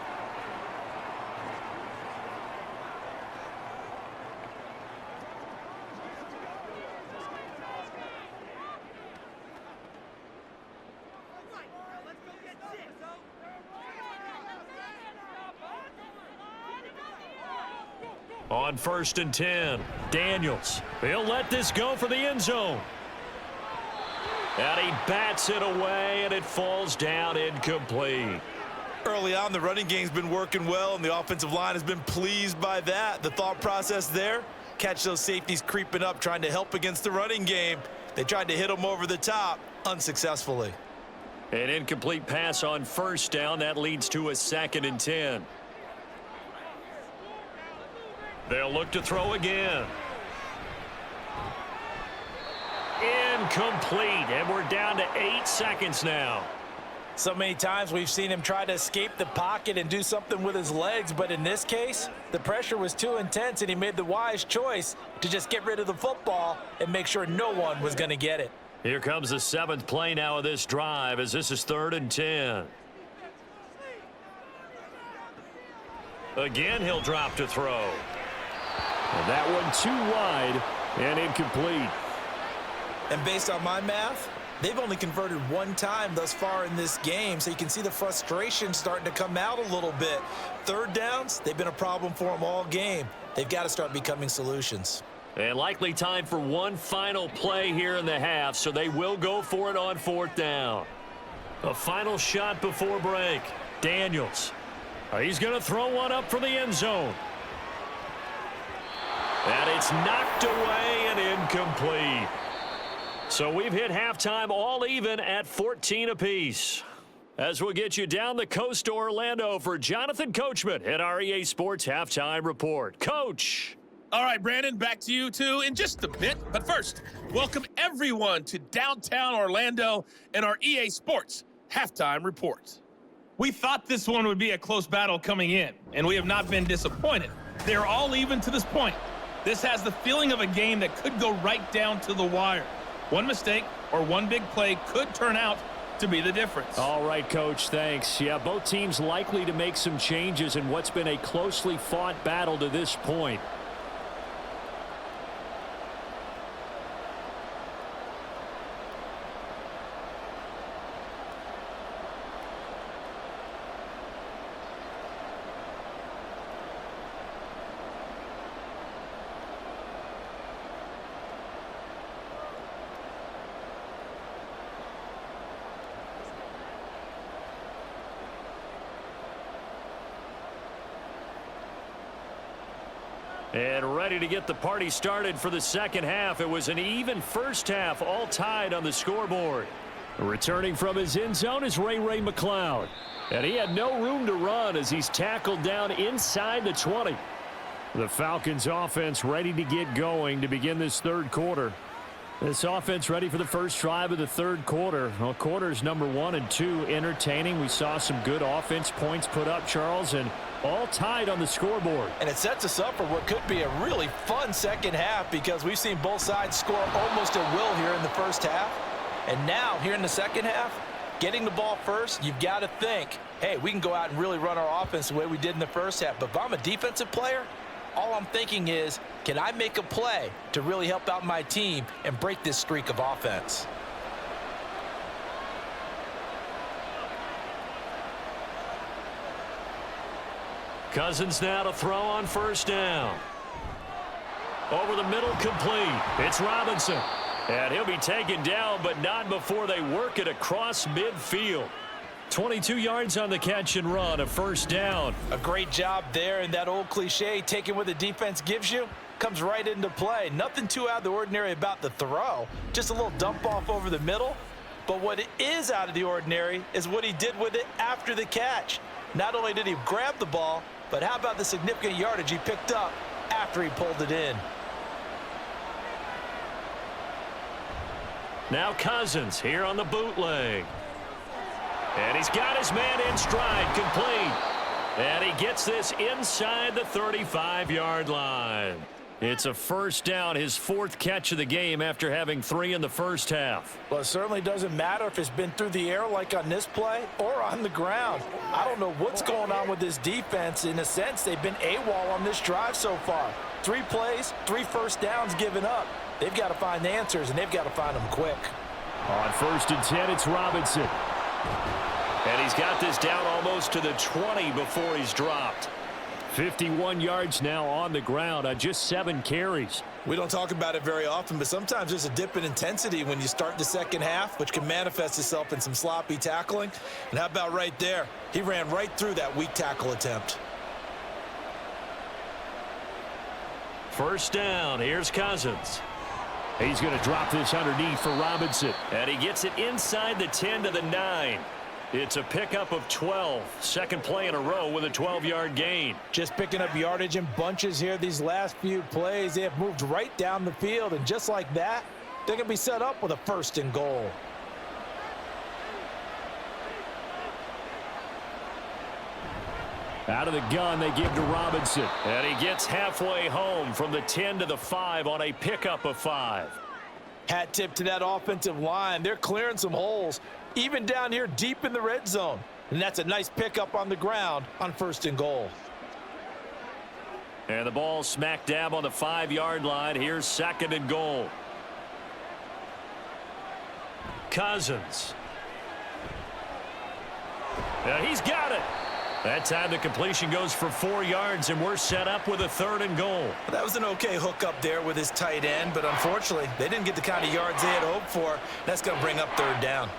On 1st and 10, Daniels. He'll let this go for the end zone. And he bats it away, and it falls down incomplete. Early on, the running game's been working well, and the offensive line has been pleased by that. The thought process there, Catch those safeties creeping up, trying to help against the running game. They tried to hit them over the top, unsuccessfully. An incomplete pass on first down. That leads to a 2nd and 10. They'll look to throw again. Incomplete, and we're down to 8 seconds now. So many times we've seen him try to escape the pocket and do something with his legs, but in this case, the pressure was too intense and he made the wise choice to just get rid of the football and make sure no one was going to get it. Here comes the 7th play now of this drive as this is 3rd and 10. Again, he'll drop to throw. And that one too wide and incomplete. And based on my math, they've only converted one time thus far in this game, so you can see the frustration starting to come out a little bit. 3rd downs, they've been a problem for them all game. They've got to start becoming solutions. And likely time for one final play here in the half, so they will go for it on 4th down. A final shot before break. Daniels. He's going to throw one up for the end zone. And it's knocked away and incomplete. So we've hit halftime all even at 14 apiece. As we'll get you down the coast to Orlando for Jonathan Coachman at our EA Sports Halftime Report. Coach. All right, Brandon, back to you two in just a bit. But first, welcome everyone to downtown Orlando and our EA Sports Halftime Report. We thought this one would be a close battle coming in, and we have not been disappointed. They're all even to this point. This has the feeling of a game that could go right down to the wire. One mistake or one big play could turn out to be the difference. All right, Coach, thanks. Yeah, both teams likely to make some changes in what's been a closely fought battle to this point. And ready to get the party started for the second half. It was an even first half, all tied on the scoreboard. Returning from his end zone is Ray McLeod. And he had no room to run as he's tackled down inside the 20. The Falcons offense ready to get going to begin this third quarter. This offense ready for the first drive of the third quarter. Well, quarters number 1 and 2 entertaining. We saw some good offense points put up, Charles, and all tied on the scoreboard. And it sets us up for what could be a really fun second half because we've seen both sides score almost at will here in the first half. And now, here in the second half, getting the ball first, you've got to think, hey, we can go out and really run our offense the way we did in the first half. But if I'm a defensive player, all I'm thinking is, can I make a play to really help out my team and break this streak of offense? Cousins now to throw on first down. Over the middle, complete. It's Robinson. And he'll be taken down, but not before they work it across midfield. 22 yards on the catch and run, a first down. A great job there, and that old cliche, taking what the defense gives you, comes right into play. Nothing too out of the ordinary about the throw. Just a little dump off over the middle. But what is out of the ordinary is what he did with it after the catch. Not only did he grab the ball, but how about the significant yardage he picked up after he pulled it in? Now Cousins here on the bootleg. And he's got his man in stride, complete. And he gets this inside the 35-yard line. It's a first down, his 4th catch of the game after having 3 in the first half. Well, it certainly doesn't matter if it's been through the air like on this play or on the ground. I don't know what's going on with this defense. In a sense, they've been AWOL on this drive so far. 3 plays, 3 first downs given up. They've got to find answers, and they've got to find them quick. On 1st and 10, it's Robinson. And he's got this down almost to the 20 before he's dropped. 51 yards now on the ground on just 7 carries. We don't talk about it very often, but sometimes there's a dip in intensity when you start the second half, which can manifest itself in some sloppy tackling. And how about right there? He ran right through that weak tackle attempt. First down. Here's Cousins. He's going to drop this underneath for Robinson. And he gets it inside the 10 to the 9. It's a pickup of 12. Second play in a row with a 12-yard gain. Just picking up yardage in bunches here these last few plays. They have moved right down the field, and just like that, they're going to be set up with a 1st and goal. Out of the gun, they give to Robinson. And he gets halfway home from the 10 to the 5 on a pickup of 5. Hat tip to that offensive line. They're clearing some holes, even down here deep in the red zone. And that's a nice pickup on the ground on 1st and goal. And the ball smack dab on the 5-yard line. Here's 2nd and goal. Cousins. And he's got it. That time the completion goes for 4 yards, and we're set up with a 3rd and goal. Well, that was an okay hook up there with his tight end, but unfortunately, they didn't get the kind of yards they had hoped for. That's going to bring up 3rd down.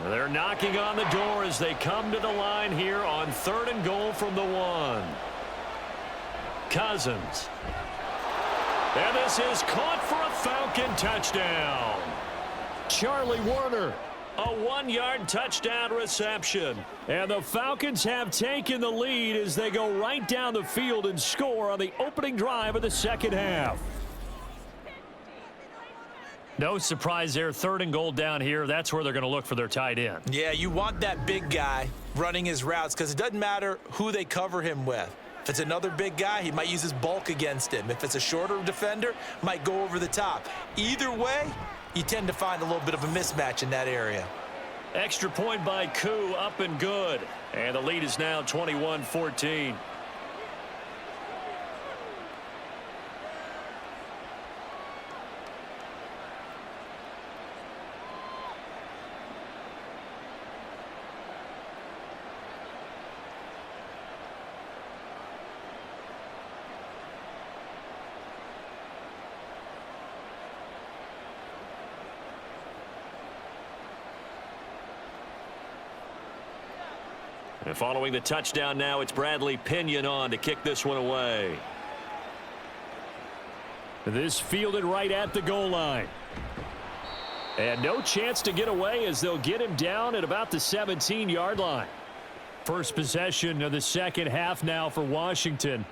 They're knocking on the door as they come to the line here on 3rd and goal from the 1. Cousins. And this is caught for a Falcon touchdown. Charlie Warner. A 1-yard touchdown reception. And the Falcons have taken the lead as they go right down the field and score on the opening drive of the second half. No surprise there. 3rd and goal down here. That's where they're going to look for their tight end. Yeah, you want that big guy running his routes because it doesn't matter who they cover him with. If it's another big guy, he might use his bulk against him. If it's a shorter defender, might go over the top. Either way, you tend to find a little bit of a mismatch in that area. Extra point by Koo, up and good. And the lead is now 21-14. And following the touchdown now, it's Bradley Pinion on to kick this one away. This fielded right at the goal line. And no chance to get away as they'll get him down at about the 17-yard line. First possession of the second half now for Washington.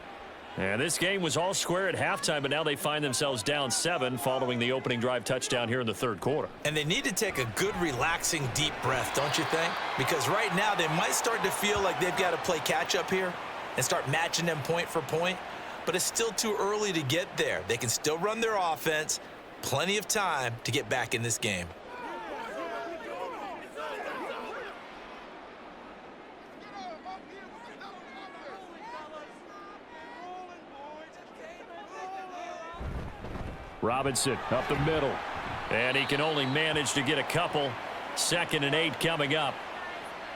And this game was all square at halftime, but now they find themselves down 7 following the opening drive touchdown here in the 3rd quarter. And they need to take a good, relaxing, deep breath, don't you think? Because right now they might start to feel like they've got to play catch-up here and start matching them point for point. But it's still too early to get there. They can still run their offense. Plenty of time to get back in this game. Robinson up the middle. And he can only manage to get a couple. 2nd and 8 coming up.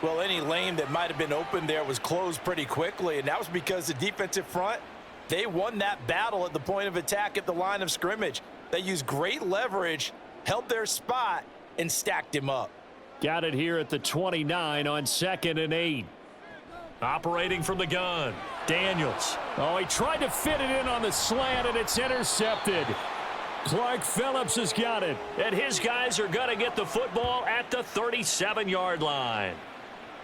Well, any lane that might have been open there was closed pretty quickly, and that was because the defensive front, they won that battle at the point of attack at the line of scrimmage. They used great leverage, held their spot, and stacked him up. Got it here at the 29 on 2nd and 8. Operating from the gun, Daniels. Oh, he tried to fit it in on the slant, and it's intercepted. Clark Phillips has got it. And his guys are going to get the football at the 37-yard line.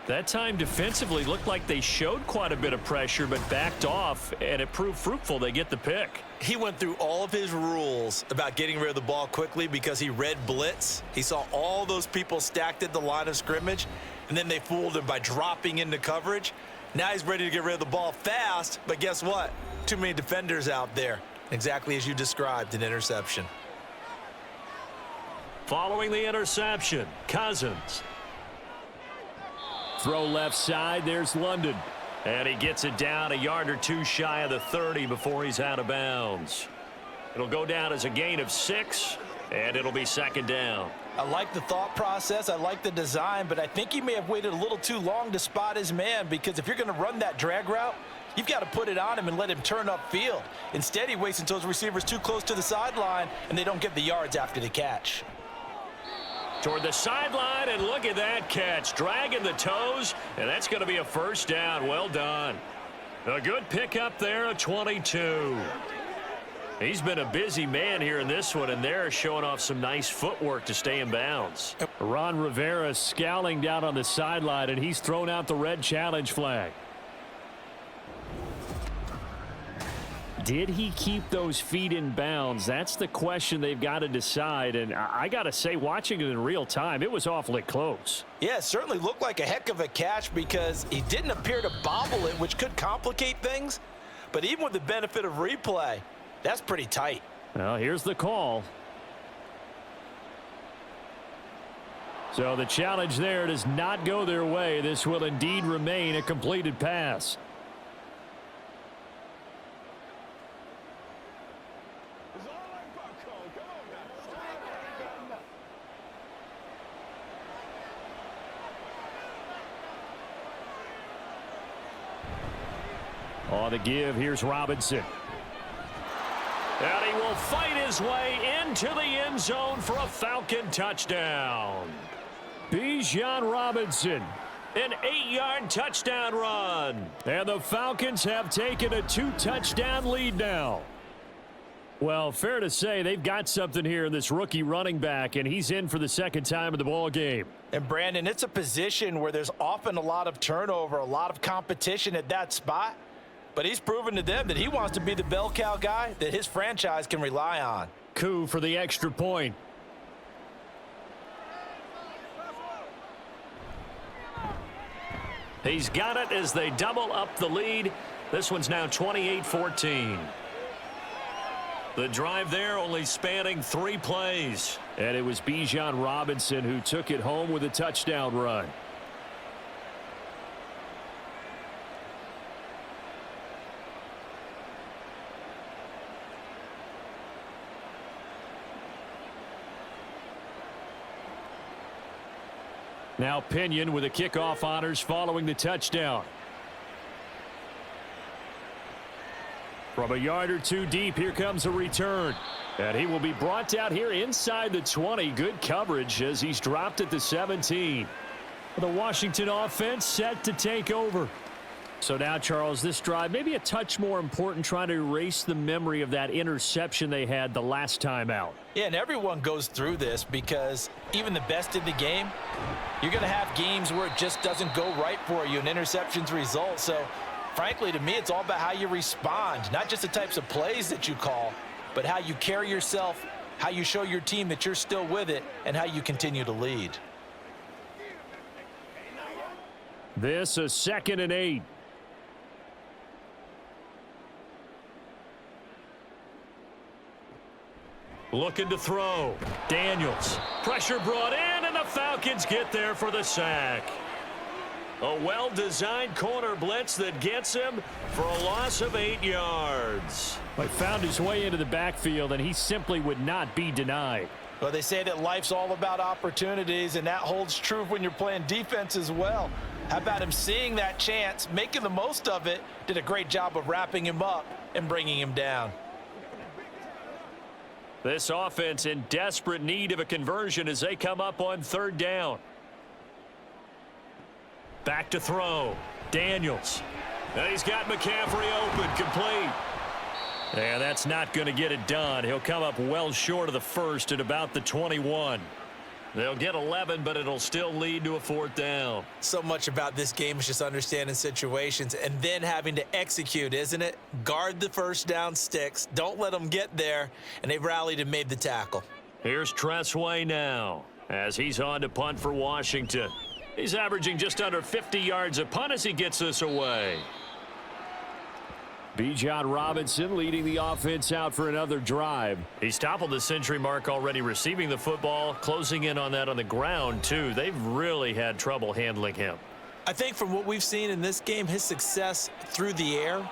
That time defensively looked like they showed quite a bit of pressure but backed off, and it proved fruitful. They get the pick. He went through all of his rules about getting rid of the ball quickly because he read blitz. He saw all those people stacked at the line of scrimmage, and then they fooled him by dropping into coverage. Now he's ready to get rid of the ball fast, but guess what? Too many defenders out there. Exactly as you described, an interception. Following the interception, Cousins. Throw left side, there's London. And he gets it down a yard or two shy of the 30 before he's out of bounds. It'll go down as a gain of 6, and it'll be 2nd down. I like the thought process. I like the design, but I think he may have waited a little too long to spot his man, because if you're going to run that drag route, you've got to put it on him and let him turn upfield. Instead, he waits until his receiver's too close to the sideline, and they don't get the yards after the catch. Toward the sideline, and look at that catch. Dragging the toes, and that's going to be a first down. Well done. A good pickup there at 22. He's been a busy man here in this one, and they're showing off some nice footwork to stay in bounds. Ron Rivera scowling down on the sideline, and he's thrown out the red challenge flag. Did he keep those feet in bounds? That's the question they've got to decide. And I got to say, watching it in real time, it was awfully close. Yeah, it certainly looked like a heck of a catch because he didn't appear to bobble it, which could complicate things. But even with the benefit of replay, that's pretty tight. Well, here's the call. So the challenge there does not go their way. This will indeed remain a completed pass. On the give, here's Robinson. And he will fight his way into the end zone for a Falcon touchdown. Bijan Robinson. An 8-yard touchdown run. And the Falcons have taken a 2-touchdown lead now. Well, fair to say they've got something here in this rookie running back, and he's in for the second time in the ball game. And Brandon, it's a position where there's often a lot of turnover, a lot of competition at that spot. But he's proven to them that he wants to be the bell cow guy that his franchise can rely on. Coup for the extra point. He's got it as they double up the lead. This one's now 28-14. The drive there only spanning 3 plays. And it was Bijan Robinson who took it home with a touchdown run. Now Pinion with the kickoff honors following the touchdown. From a yard or two deep, here comes a return. And he will be brought out here inside the 20. Good coverage as he's dropped at the 17. The Washington offense set to take over. So now, Charles, this drive maybe a touch more important, trying to erase the memory of that interception they had the last time out. Yeah, and everyone goes through this because even the best in the game, you're going to have games where it just doesn't go right for you and interceptions result. So, frankly, to me, it's all about how you respond, not just the types of plays that you call, but how you carry yourself, how you show your team that you're still with it, and how you continue to lead. This a 2nd and 8. Looking to throw. Daniels. Pressure brought in, and the Falcons get there for the sack. A well-designed corner blitz that gets him for a loss of 8 yards. He found his way into the backfield, and he simply would not be denied. Well, they say that life's all about opportunities, and that holds true when you're playing defense as well. How about him seeing that chance, making the most of it, did a great job of wrapping him up and bringing him down. This offense in desperate need of a conversion as they come up on 3rd down. Back to throw. Daniels. And he's got McCaffrey open, complete. And that's not going to get it done. He'll come up well short of the first at about the 21. They'll get 11, but it'll still lead to a 4th down. So much about this game is just understanding situations and then having to execute, isn't it? Guard the first down sticks. Don't let them get there. And they rallied and made the tackle. Here's Tressway now as he's on to punt for Washington. He's averaging just under 50 yards a punt as he gets this away. Bijan Robinson leading the offense out for another drive. He's toppled the century mark already receiving the football, closing in on that on the ground, too. They've really had trouble handling him. I think from what we've seen in this game, his success through the air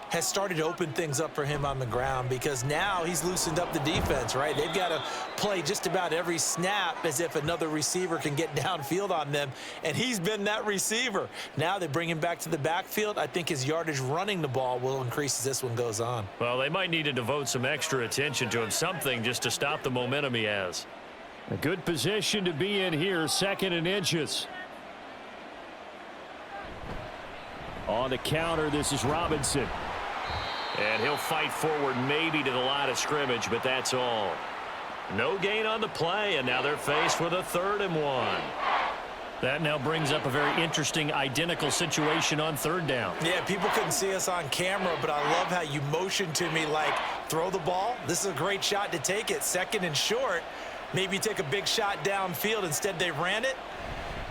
has started to open things up for him on the ground because now he's loosened up the defense, right? They've got to play just about every snap as if another receiver can get downfield on them, and he's been that receiver. Now they bring him back to the backfield. I think his yardage running the ball will increase as this one goes on. Well, they might need to devote some extra attention to him, something just to stop the momentum he has. A good position to be in here, 2nd and inches. On the counter, this is Robinson. And he'll fight forward maybe to the line of scrimmage, but that's all. No gain on the play, and now they're faced with a 3rd and 1. That now brings up a very interesting identical situation on 3rd down. Yeah, people couldn't see us on camera, but I love how you motioned to me like, throw the ball. This is a great shot to take it. 2nd and short. Maybe take a big shot downfield. Instead, they ran it.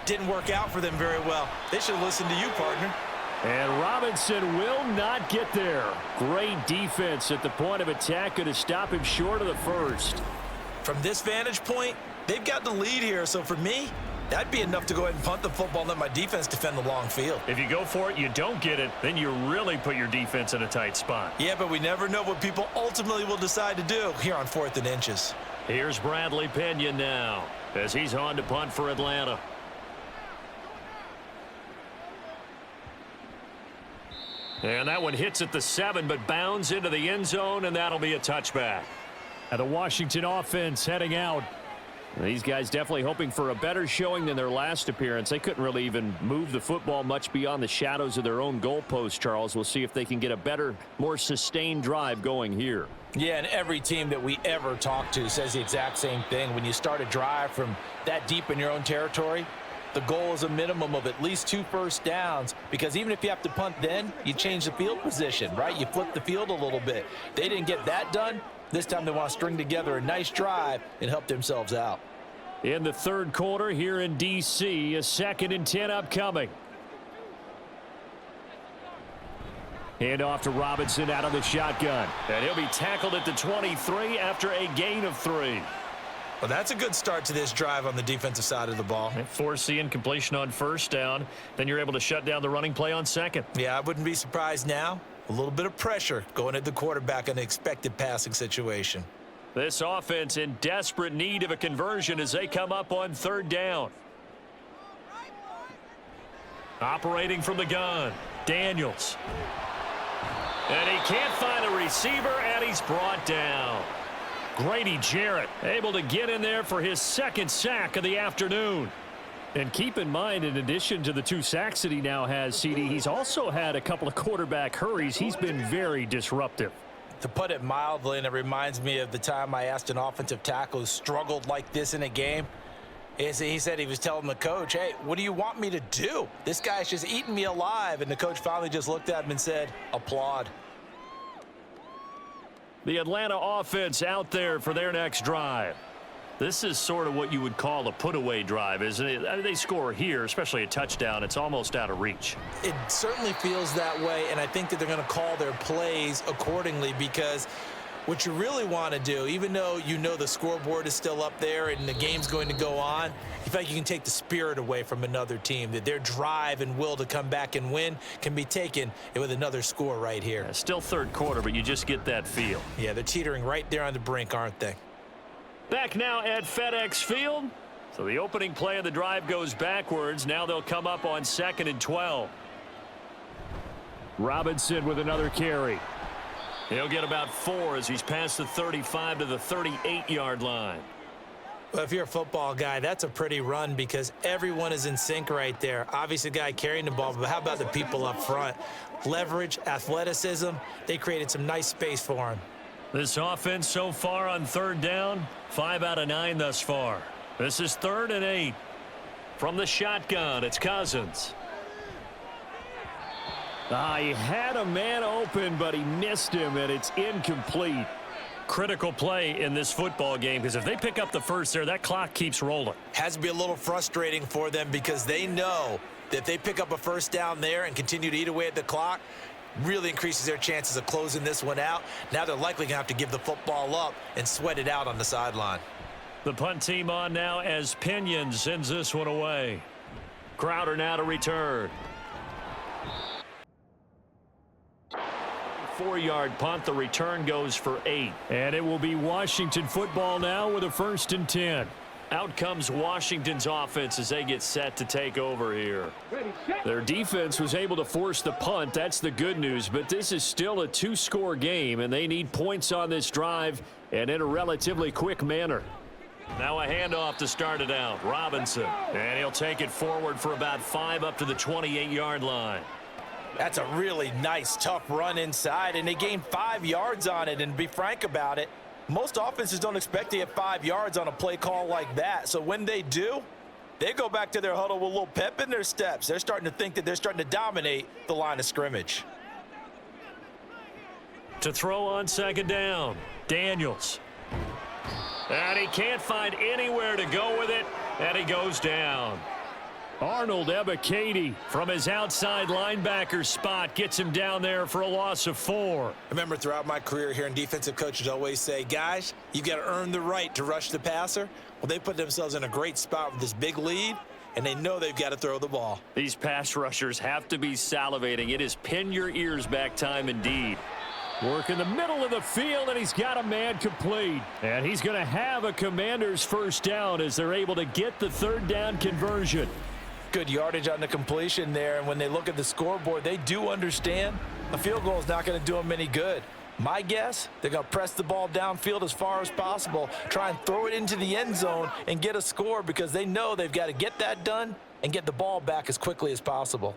Didn't work out for them very well. They should listen to you, partner. And Robinson will not get there. Great defense at the point of attack. Going to stop him short of the 1st. From this vantage point, they've got the lead here. So for me, that'd be enough to go ahead and punt the football and let my defense defend the long field. If you go for it, you don't get it, then you really put your defense in a tight spot. Yeah, but we never know what people ultimately will decide to do here on 4th and inches. Here's Bradley Pinion now as he's on to punt for Atlanta. And that one hits at the 7, but bounds into the end zone, and that'll be a touchback. And the Washington offense heading out. These guys definitely hoping for a better showing than their last appearance. They couldn't really even move the football much beyond the shadows of their own goalpost, Charles. We'll see if they can get a better, more sustained drive going here. Yeah, and every team that we ever talk to says the exact same thing. When you start a drive from that deep in your own territory, the goal is a minimum of at least 2 first downs, because even if you have to punt then, you change the field position, right? You flip the field a little bit. They didn't get that done. This time they want to string together a nice drive and help themselves out. In the 3rd quarter here in D.C., a 2nd and 10 upcoming. Hand off to Robinson out of the shotgun. And he'll be tackled at the 23 after a gain of 3. Well, that's a good start to this drive on the defensive side of the ball. Force the incompletion on 1st down. Then you're able to shut down the running play on 2nd. Yeah, I wouldn't be surprised now. A little bit of pressure going at the quarterback in an expected passing situation. This offense in desperate need of a conversion as they come up on 3rd down. Operating from the gun, Daniels. And he can't find a receiver, and he's brought down. Grady Jarrett able to get in there for his 2nd sack of the afternoon. And keep in mind, in addition to the 2 sacks that he now has, CD, he's also had a couple of quarterback hurries. He's been very disruptive. To put it mildly, and it reminds me of the time I asked an offensive tackle who struggled like this in a game. He said he was telling the coach, hey, what do you want me to do? This guy's just eating me alive. And the coach finally just looked at him and said, applaud. The Atlanta offense out there for their next drive. This is sort of what you would call a put-away drive, isn't it? I mean, they score here, especially a touchdown. It's almost out of reach. It certainly feels that way, and I think that they're going to call their plays accordingly, because what you really want to do, even though you know the scoreboard is still up there and the game's going to go on, you feel like you can take the spirit away from another team, that their drive and will to come back and win can be taken with another score right here. Yeah, still 3rd quarter, but you just get that feel. Yeah, they're teetering right there on the brink, aren't they? Back now at FedEx Field. So the opening play of the drive goes backwards. Now they'll come up on 2nd and 12. Robinson with another carry. He'll get about 4 as he's past the 35 to the 38-yard line. Well, if you're a football guy, that's a pretty run, because everyone is in sync right there. Obviously, the guy carrying the ball, but how about the people up front? Leverage, athleticism, they created some nice space for him. This offense so far on 3rd down, 5 out of 9 thus far. This is 3rd and 8. From the shotgun, it's Cousins. He had a man open, but he missed him, and it's incomplete. Critical play in this football game, because if they pick up the 1st there, that clock keeps rolling. Has to be a little frustrating for them, because they know that if they pick up a 1st down there and continue to eat away at the clock, really increases their chances of closing this one out. Now they're likely going to have to give the football up and sweat it out on the sideline. The punt team on now as Pinion sends this one away. Crowder now to return. 4-yard punt. The return goes for 8. And it will be Washington football now with a 1st and 10. Out comes Washington's offense as they get set to take over here. Their defense was able to force the punt. That's the good news. But this is still a 2-score game, and they need points on this drive and in a relatively quick manner. Now a handoff to start it out. Robinson. And he'll take it forward for about 5 up to the 28-yard line. That's a really nice, tough run inside, and they gained 5 yards on it. And to be frank about it, most offenses don't expect to get 5 yards on a play call like that. So when they do, they go back to their huddle with a little pep in their steps. They're starting to think that they're starting to dominate the line of scrimmage. To throw on second down, Daniels. And he can't find anywhere to go with it, and he goes down. Arnold Ebiketie from his outside linebacker spot gets him down there for a loss of 4. I remember throughout my career hearing defensive coaches always say, guys, you've got to earn the right to rush the passer. Well, they put themselves in a great spot with this big lead, and they know they've got to throw the ball. These pass rushers have to be salivating. It is pin your ears back time indeed. Work in the middle of the field, and he's got a man complete. And he's going to have a Commanders first down as they're able to get the third down conversion. Good yardage on the completion there, and when they look at the scoreboard, they do understand a field goal is not going to do them any good. My guess, they're going to press the ball downfield as far as possible, try and throw it into the end zone and get a score because they know they've got to get that done and get the ball back as quickly as possible.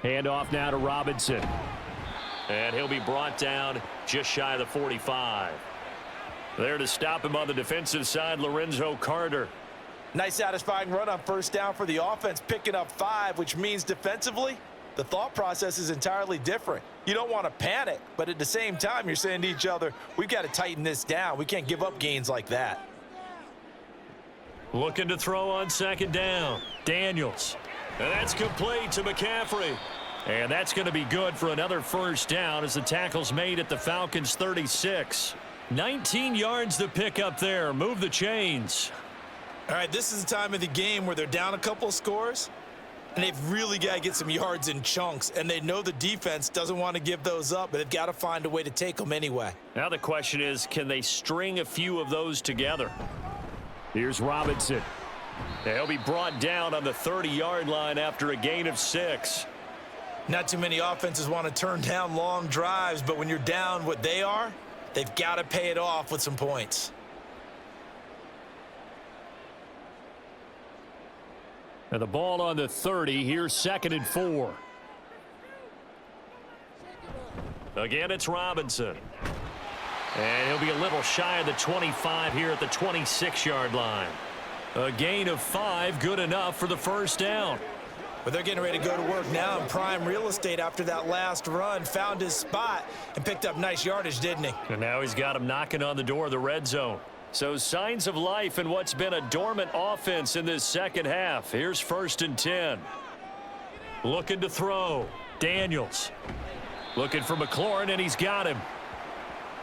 Hand off now to Robinson. And he'll be brought down just shy of the 45. There to stop him on the defensive side, Lorenzo Carter. Nice satisfying run on first down for the offense, picking up 5, which means defensively, the thought process is entirely different. You don't want to panic, but at the same time, you're saying to each other, we've got to tighten this down. We can't give up gains like that. Looking to throw on second down, Daniels. And that's complete to McCaffrey. And that's going to be good for another first down as the tackle's made at the Falcons' 36. 19 yards to pick up there. Move the chains. All right, this is the time of the game where they're down a couple of scores, and they've really got to get some yards in chunks, and they know the defense doesn't want to give those up, but they've got to find a way to take them anyway. Now the question is, can they string a few of those together? Here's Robinson. He'll be brought down on the 30-yard line after a gain of 6. Not too many offenses want to turn down long drives, but when you're down what they are, they've got to pay it off with some points. And the ball on the 30. Here's 2nd and 4. Again, it's Robinson. And he'll be a little shy of the 25 here at the 26-yard line. A gain of 5, good enough for the first down. But they're getting ready to go to work now in prime real estate after that last run. Found his spot and picked up nice yardage, didn't he? And now he's got him knocking on the door of the red zone. So signs of life in what's been a dormant offense in this second half. Here's 1st and 10. Looking to throw. Daniels. Looking for McLaurin, and he's got him.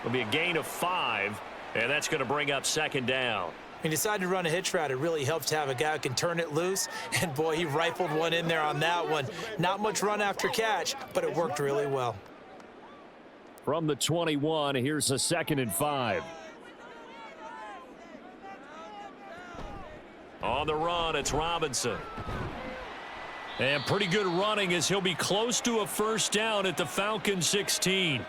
It'll be a gain of 5, and that's going to bring up 2nd down. He decided to run a hitch route. It really helps to have a guy who can turn it loose. And, boy, he rifled one in there on that one. Not much run after catch, but it worked really well. From the 21, here's a 2nd and 5. On the run, it's Robinson. And pretty good running as he'll be close to a first down at the Falcons 16.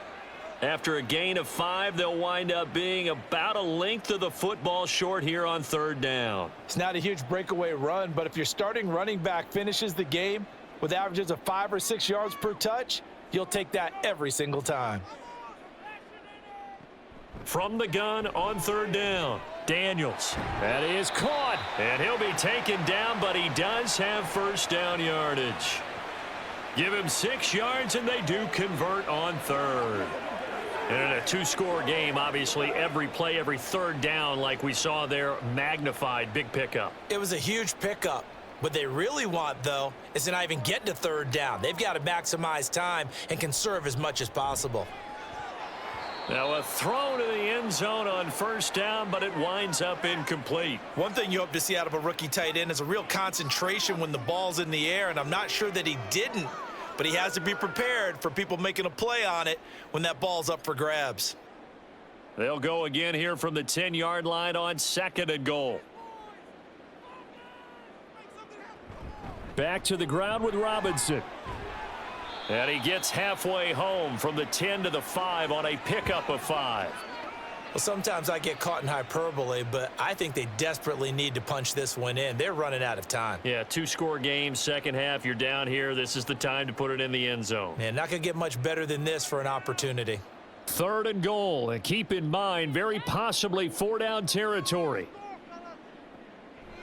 After a gain of 5, they'll wind up being about a length of the football short here on 3rd down. It's not a huge breakaway run, but if your starting running back finishes the game with averages of 5 or 6 yards per touch, you'll take that every single time. From the gun on 3rd down, Daniels. That is caught, and he'll be taken down, but he does have first down yardage. Give him 6 yards, and they do convert on 3rd. And in a 2-score game, obviously, every play, every 3rd down, like we saw there, magnified, big pickup. It was a huge pickup. What they really want, though, is to not even get to 3rd down. They've got to maximize time and conserve as much as possible. Now a throw to the end zone on first down, but it winds up incomplete. One thing you hope to see out of a rookie tight end is a real concentration when the ball's in the air, and I'm not sure that he didn't, but he has to be prepared for people making a play on it when that ball's up for grabs. They'll go again here from the 10-yard line on 2nd and goal. Back to the ground with Robinson. And he gets halfway home from the 10 to the 5 on a pickup of 5. Well, sometimes I get caught in hyperbole, but I think they desperately need to punch this one in. They're running out of time. Yeah, two-score game, second half, you're down here. This is the time to put it in the end zone. Man, not going to get much better than this for an opportunity. 3rd and goal, and keep in mind, very possibly 4-down territory.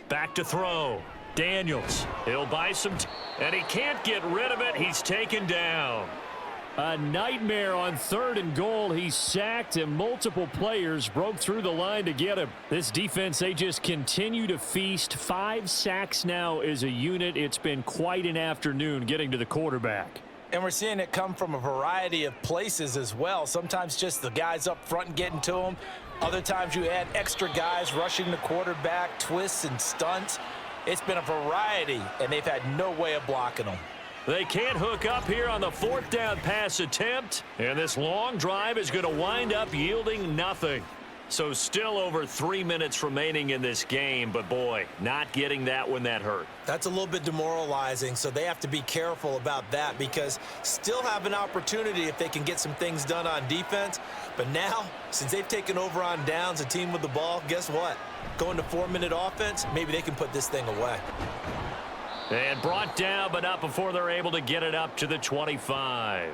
Back to throw. Daniels, he'll buy some, and he can't get rid of it. He's taken down. A nightmare on 3rd and goal. He's sacked, and multiple players broke through the line to get him. This defense, they just continue to feast. 5 sacks now as a unit. It's been quite an afternoon getting to the quarterback. And we're seeing it come from a variety of places as well. Sometimes just the guys up front and getting to them. Other times you add extra guys rushing the quarterback, twists and stunts. It's been a variety, and they've had no way of blocking them. They can't hook up here on the 4th down pass attempt, and this long drive is going to wind up yielding nothing. So still over 3 minutes remaining in this game, but boy, not getting that one that hurt. That's a little bit demoralizing, so they have to be careful about that because still have an opportunity if they can get some things done on defense. But now, since they've taken over on downs, a team with the ball, guess what? Going to 4-minute offense, maybe they can put this thing away. And brought down, but not before they're able to get it up to the 25.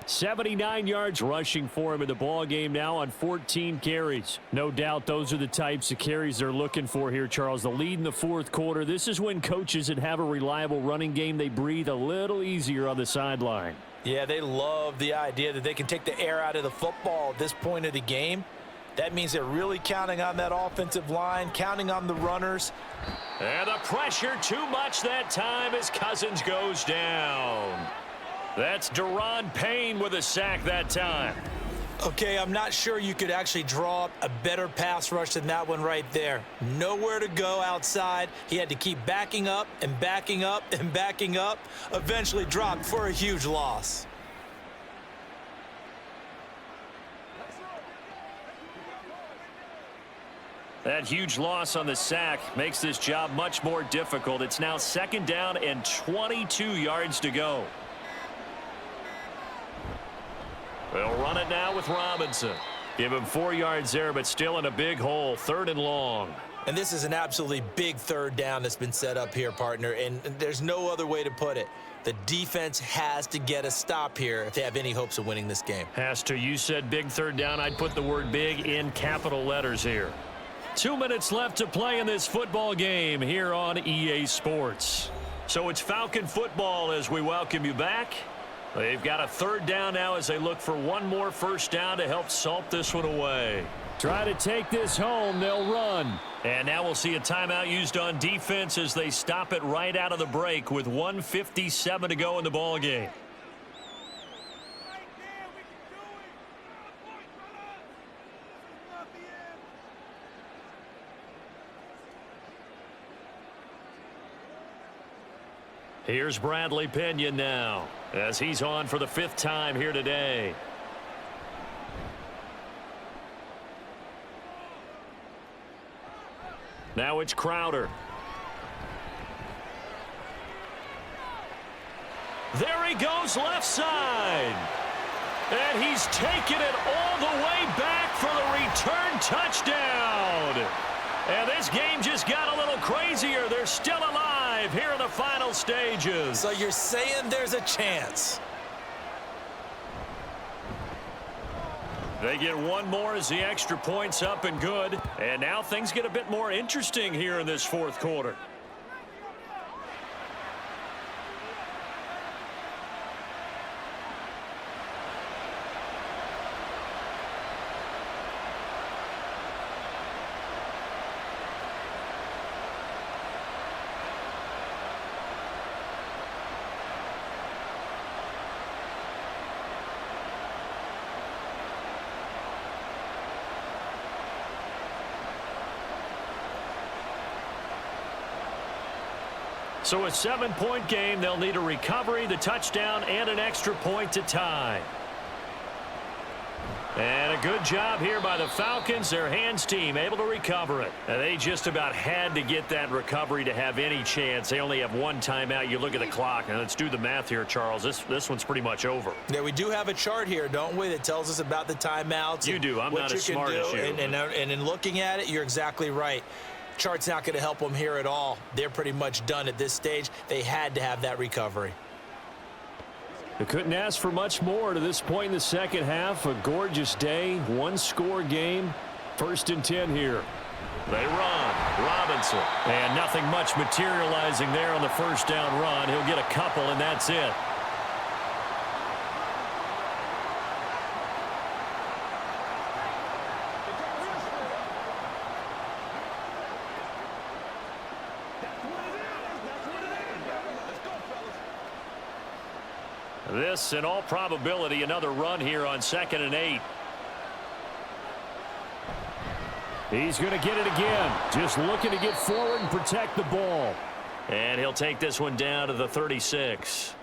79 yards rushing for him in the ball game now on 14 carries. No doubt those are the types of carries they're looking for here, Charles. The lead in the 4th quarter. This is when coaches that have a reliable running game, they breathe a little easier on the sideline. Yeah, they love the idea that they can take the air out of the football at this point of the game. That means they're really counting on that offensive line, counting on the runners. And the pressure too much that time as Cousins goes down. That's Deron Payne with a sack that time. Okay, I'm not sure you could actually draw up a better pass rush than that one right there. Nowhere to go outside. He had to keep backing up and backing up and backing up. Eventually dropped for a huge loss. That huge loss on the sack makes this job much more difficult. It's now 2nd down and 22 yards to go. They'll run it now with Robinson. Give him 4 yards there, but still in a big hole. 3rd and long. And this is an absolutely big 3rd down that's been set up here, partner, and there's no other way to put it. The defense has to get a stop here if they have any hopes of winning this game. Has to. You said big 3rd down. I'd put the word big in capital letters here. 2 minutes left to play in this football game here on EA Sports. So it's Falcon football as we welcome you back. They've got a 3rd down now as they look for one more 1st down to help salt this one away. Try to take this home, they'll run. And now we'll see a timeout used on defense as they stop it right out of the break with 1:57 to go in the ball game. Here's Bradley Pinion now as he's on for the 5th time here today. Now it's Crowder. There he goes left side. And he's taken it all the way back for the return touchdown. And this game just got a little crazier. They're still alive here in the final stages. So you're saying there's a chance? They get one more as the extra point's up and good. And now things get a bit more interesting here in this 4th quarter. So a 7-point game. They'll need a recovery, the touchdown, and an extra point to tie. And a good job here by the Falcons, their hands team, able to recover it. And they just about had to get that recovery to have any chance. They only have one timeout. You look at the clock, and let's do the math here, Charles. This one's pretty much over. Yeah, we do have a chart here, don't we, that tells us about the timeouts. You do. I'm not as smart as you. And in looking at it, you're exactly right. Chart's not going to help them here at all. They're pretty much done at this stage. They had to have that recovery. They couldn't ask for much more to this point in the second half. A gorgeous day, one-score game. 1st and 10 here. They run. Robinson. And nothing much materializing there on the first down run. He'll get a couple, and that's it. This, in all probability, another run here on 2nd and 8. He's going to get it again. Just looking to get forward and protect the ball. And he'll take this one down to the 36.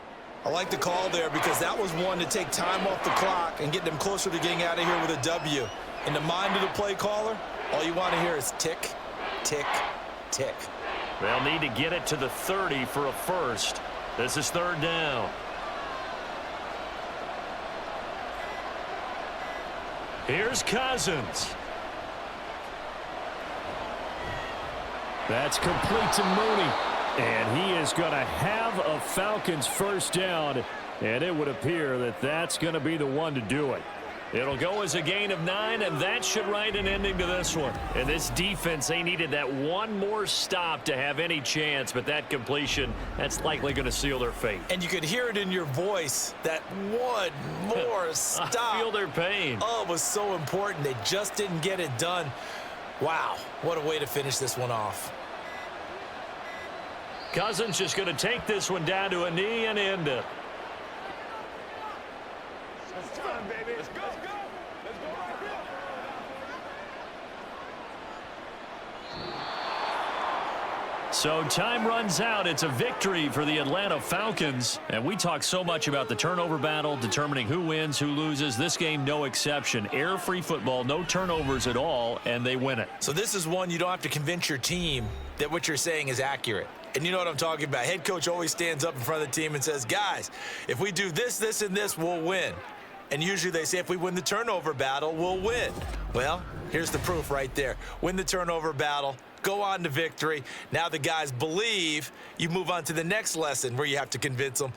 I like the call there because that was one to take time off the clock and get them closer to getting out of here with a W. In the mind of the play caller, all you want to hear is tick, tick, tick. They'll need to get it to the 30 for a first. This is 3rd down. Here's Cousins. That's complete to Mooney. And he is going to have a Falcons first down. And it would appear that that's going to be the one to do it. It'll go as a gain of 9, and that should write an ending to this one. And this defense, they needed that one more stop to have any chance, but that completion, that's likely going to seal their fate. And you could hear it in your voice, that one more stop. I feel their pain. Oh, it was so important. They just didn't get it done. Wow, what a way to finish this one off. Cousins just going to take this one down to a knee and end it. It's time, baby. Let's go. Let's go. Let's go. So time runs out. It's a victory for the Atlanta Falcons. And we talk so much about the turnover battle, determining who wins, who loses. This game, no exception. Error-free football, no turnovers at all, and they win it. So this is one you don't have to convince your team that what you're saying is accurate. And you know what I'm talking about. Head coach always stands up in front of the team and says, guys, if we do this, this, and this, we'll win. And usually they say if we win the turnover battle, we'll win. Well, here's the proof right there. Win the turnover battle, go on to victory. Now the guys believe. You move on to the next lesson where you have to convince them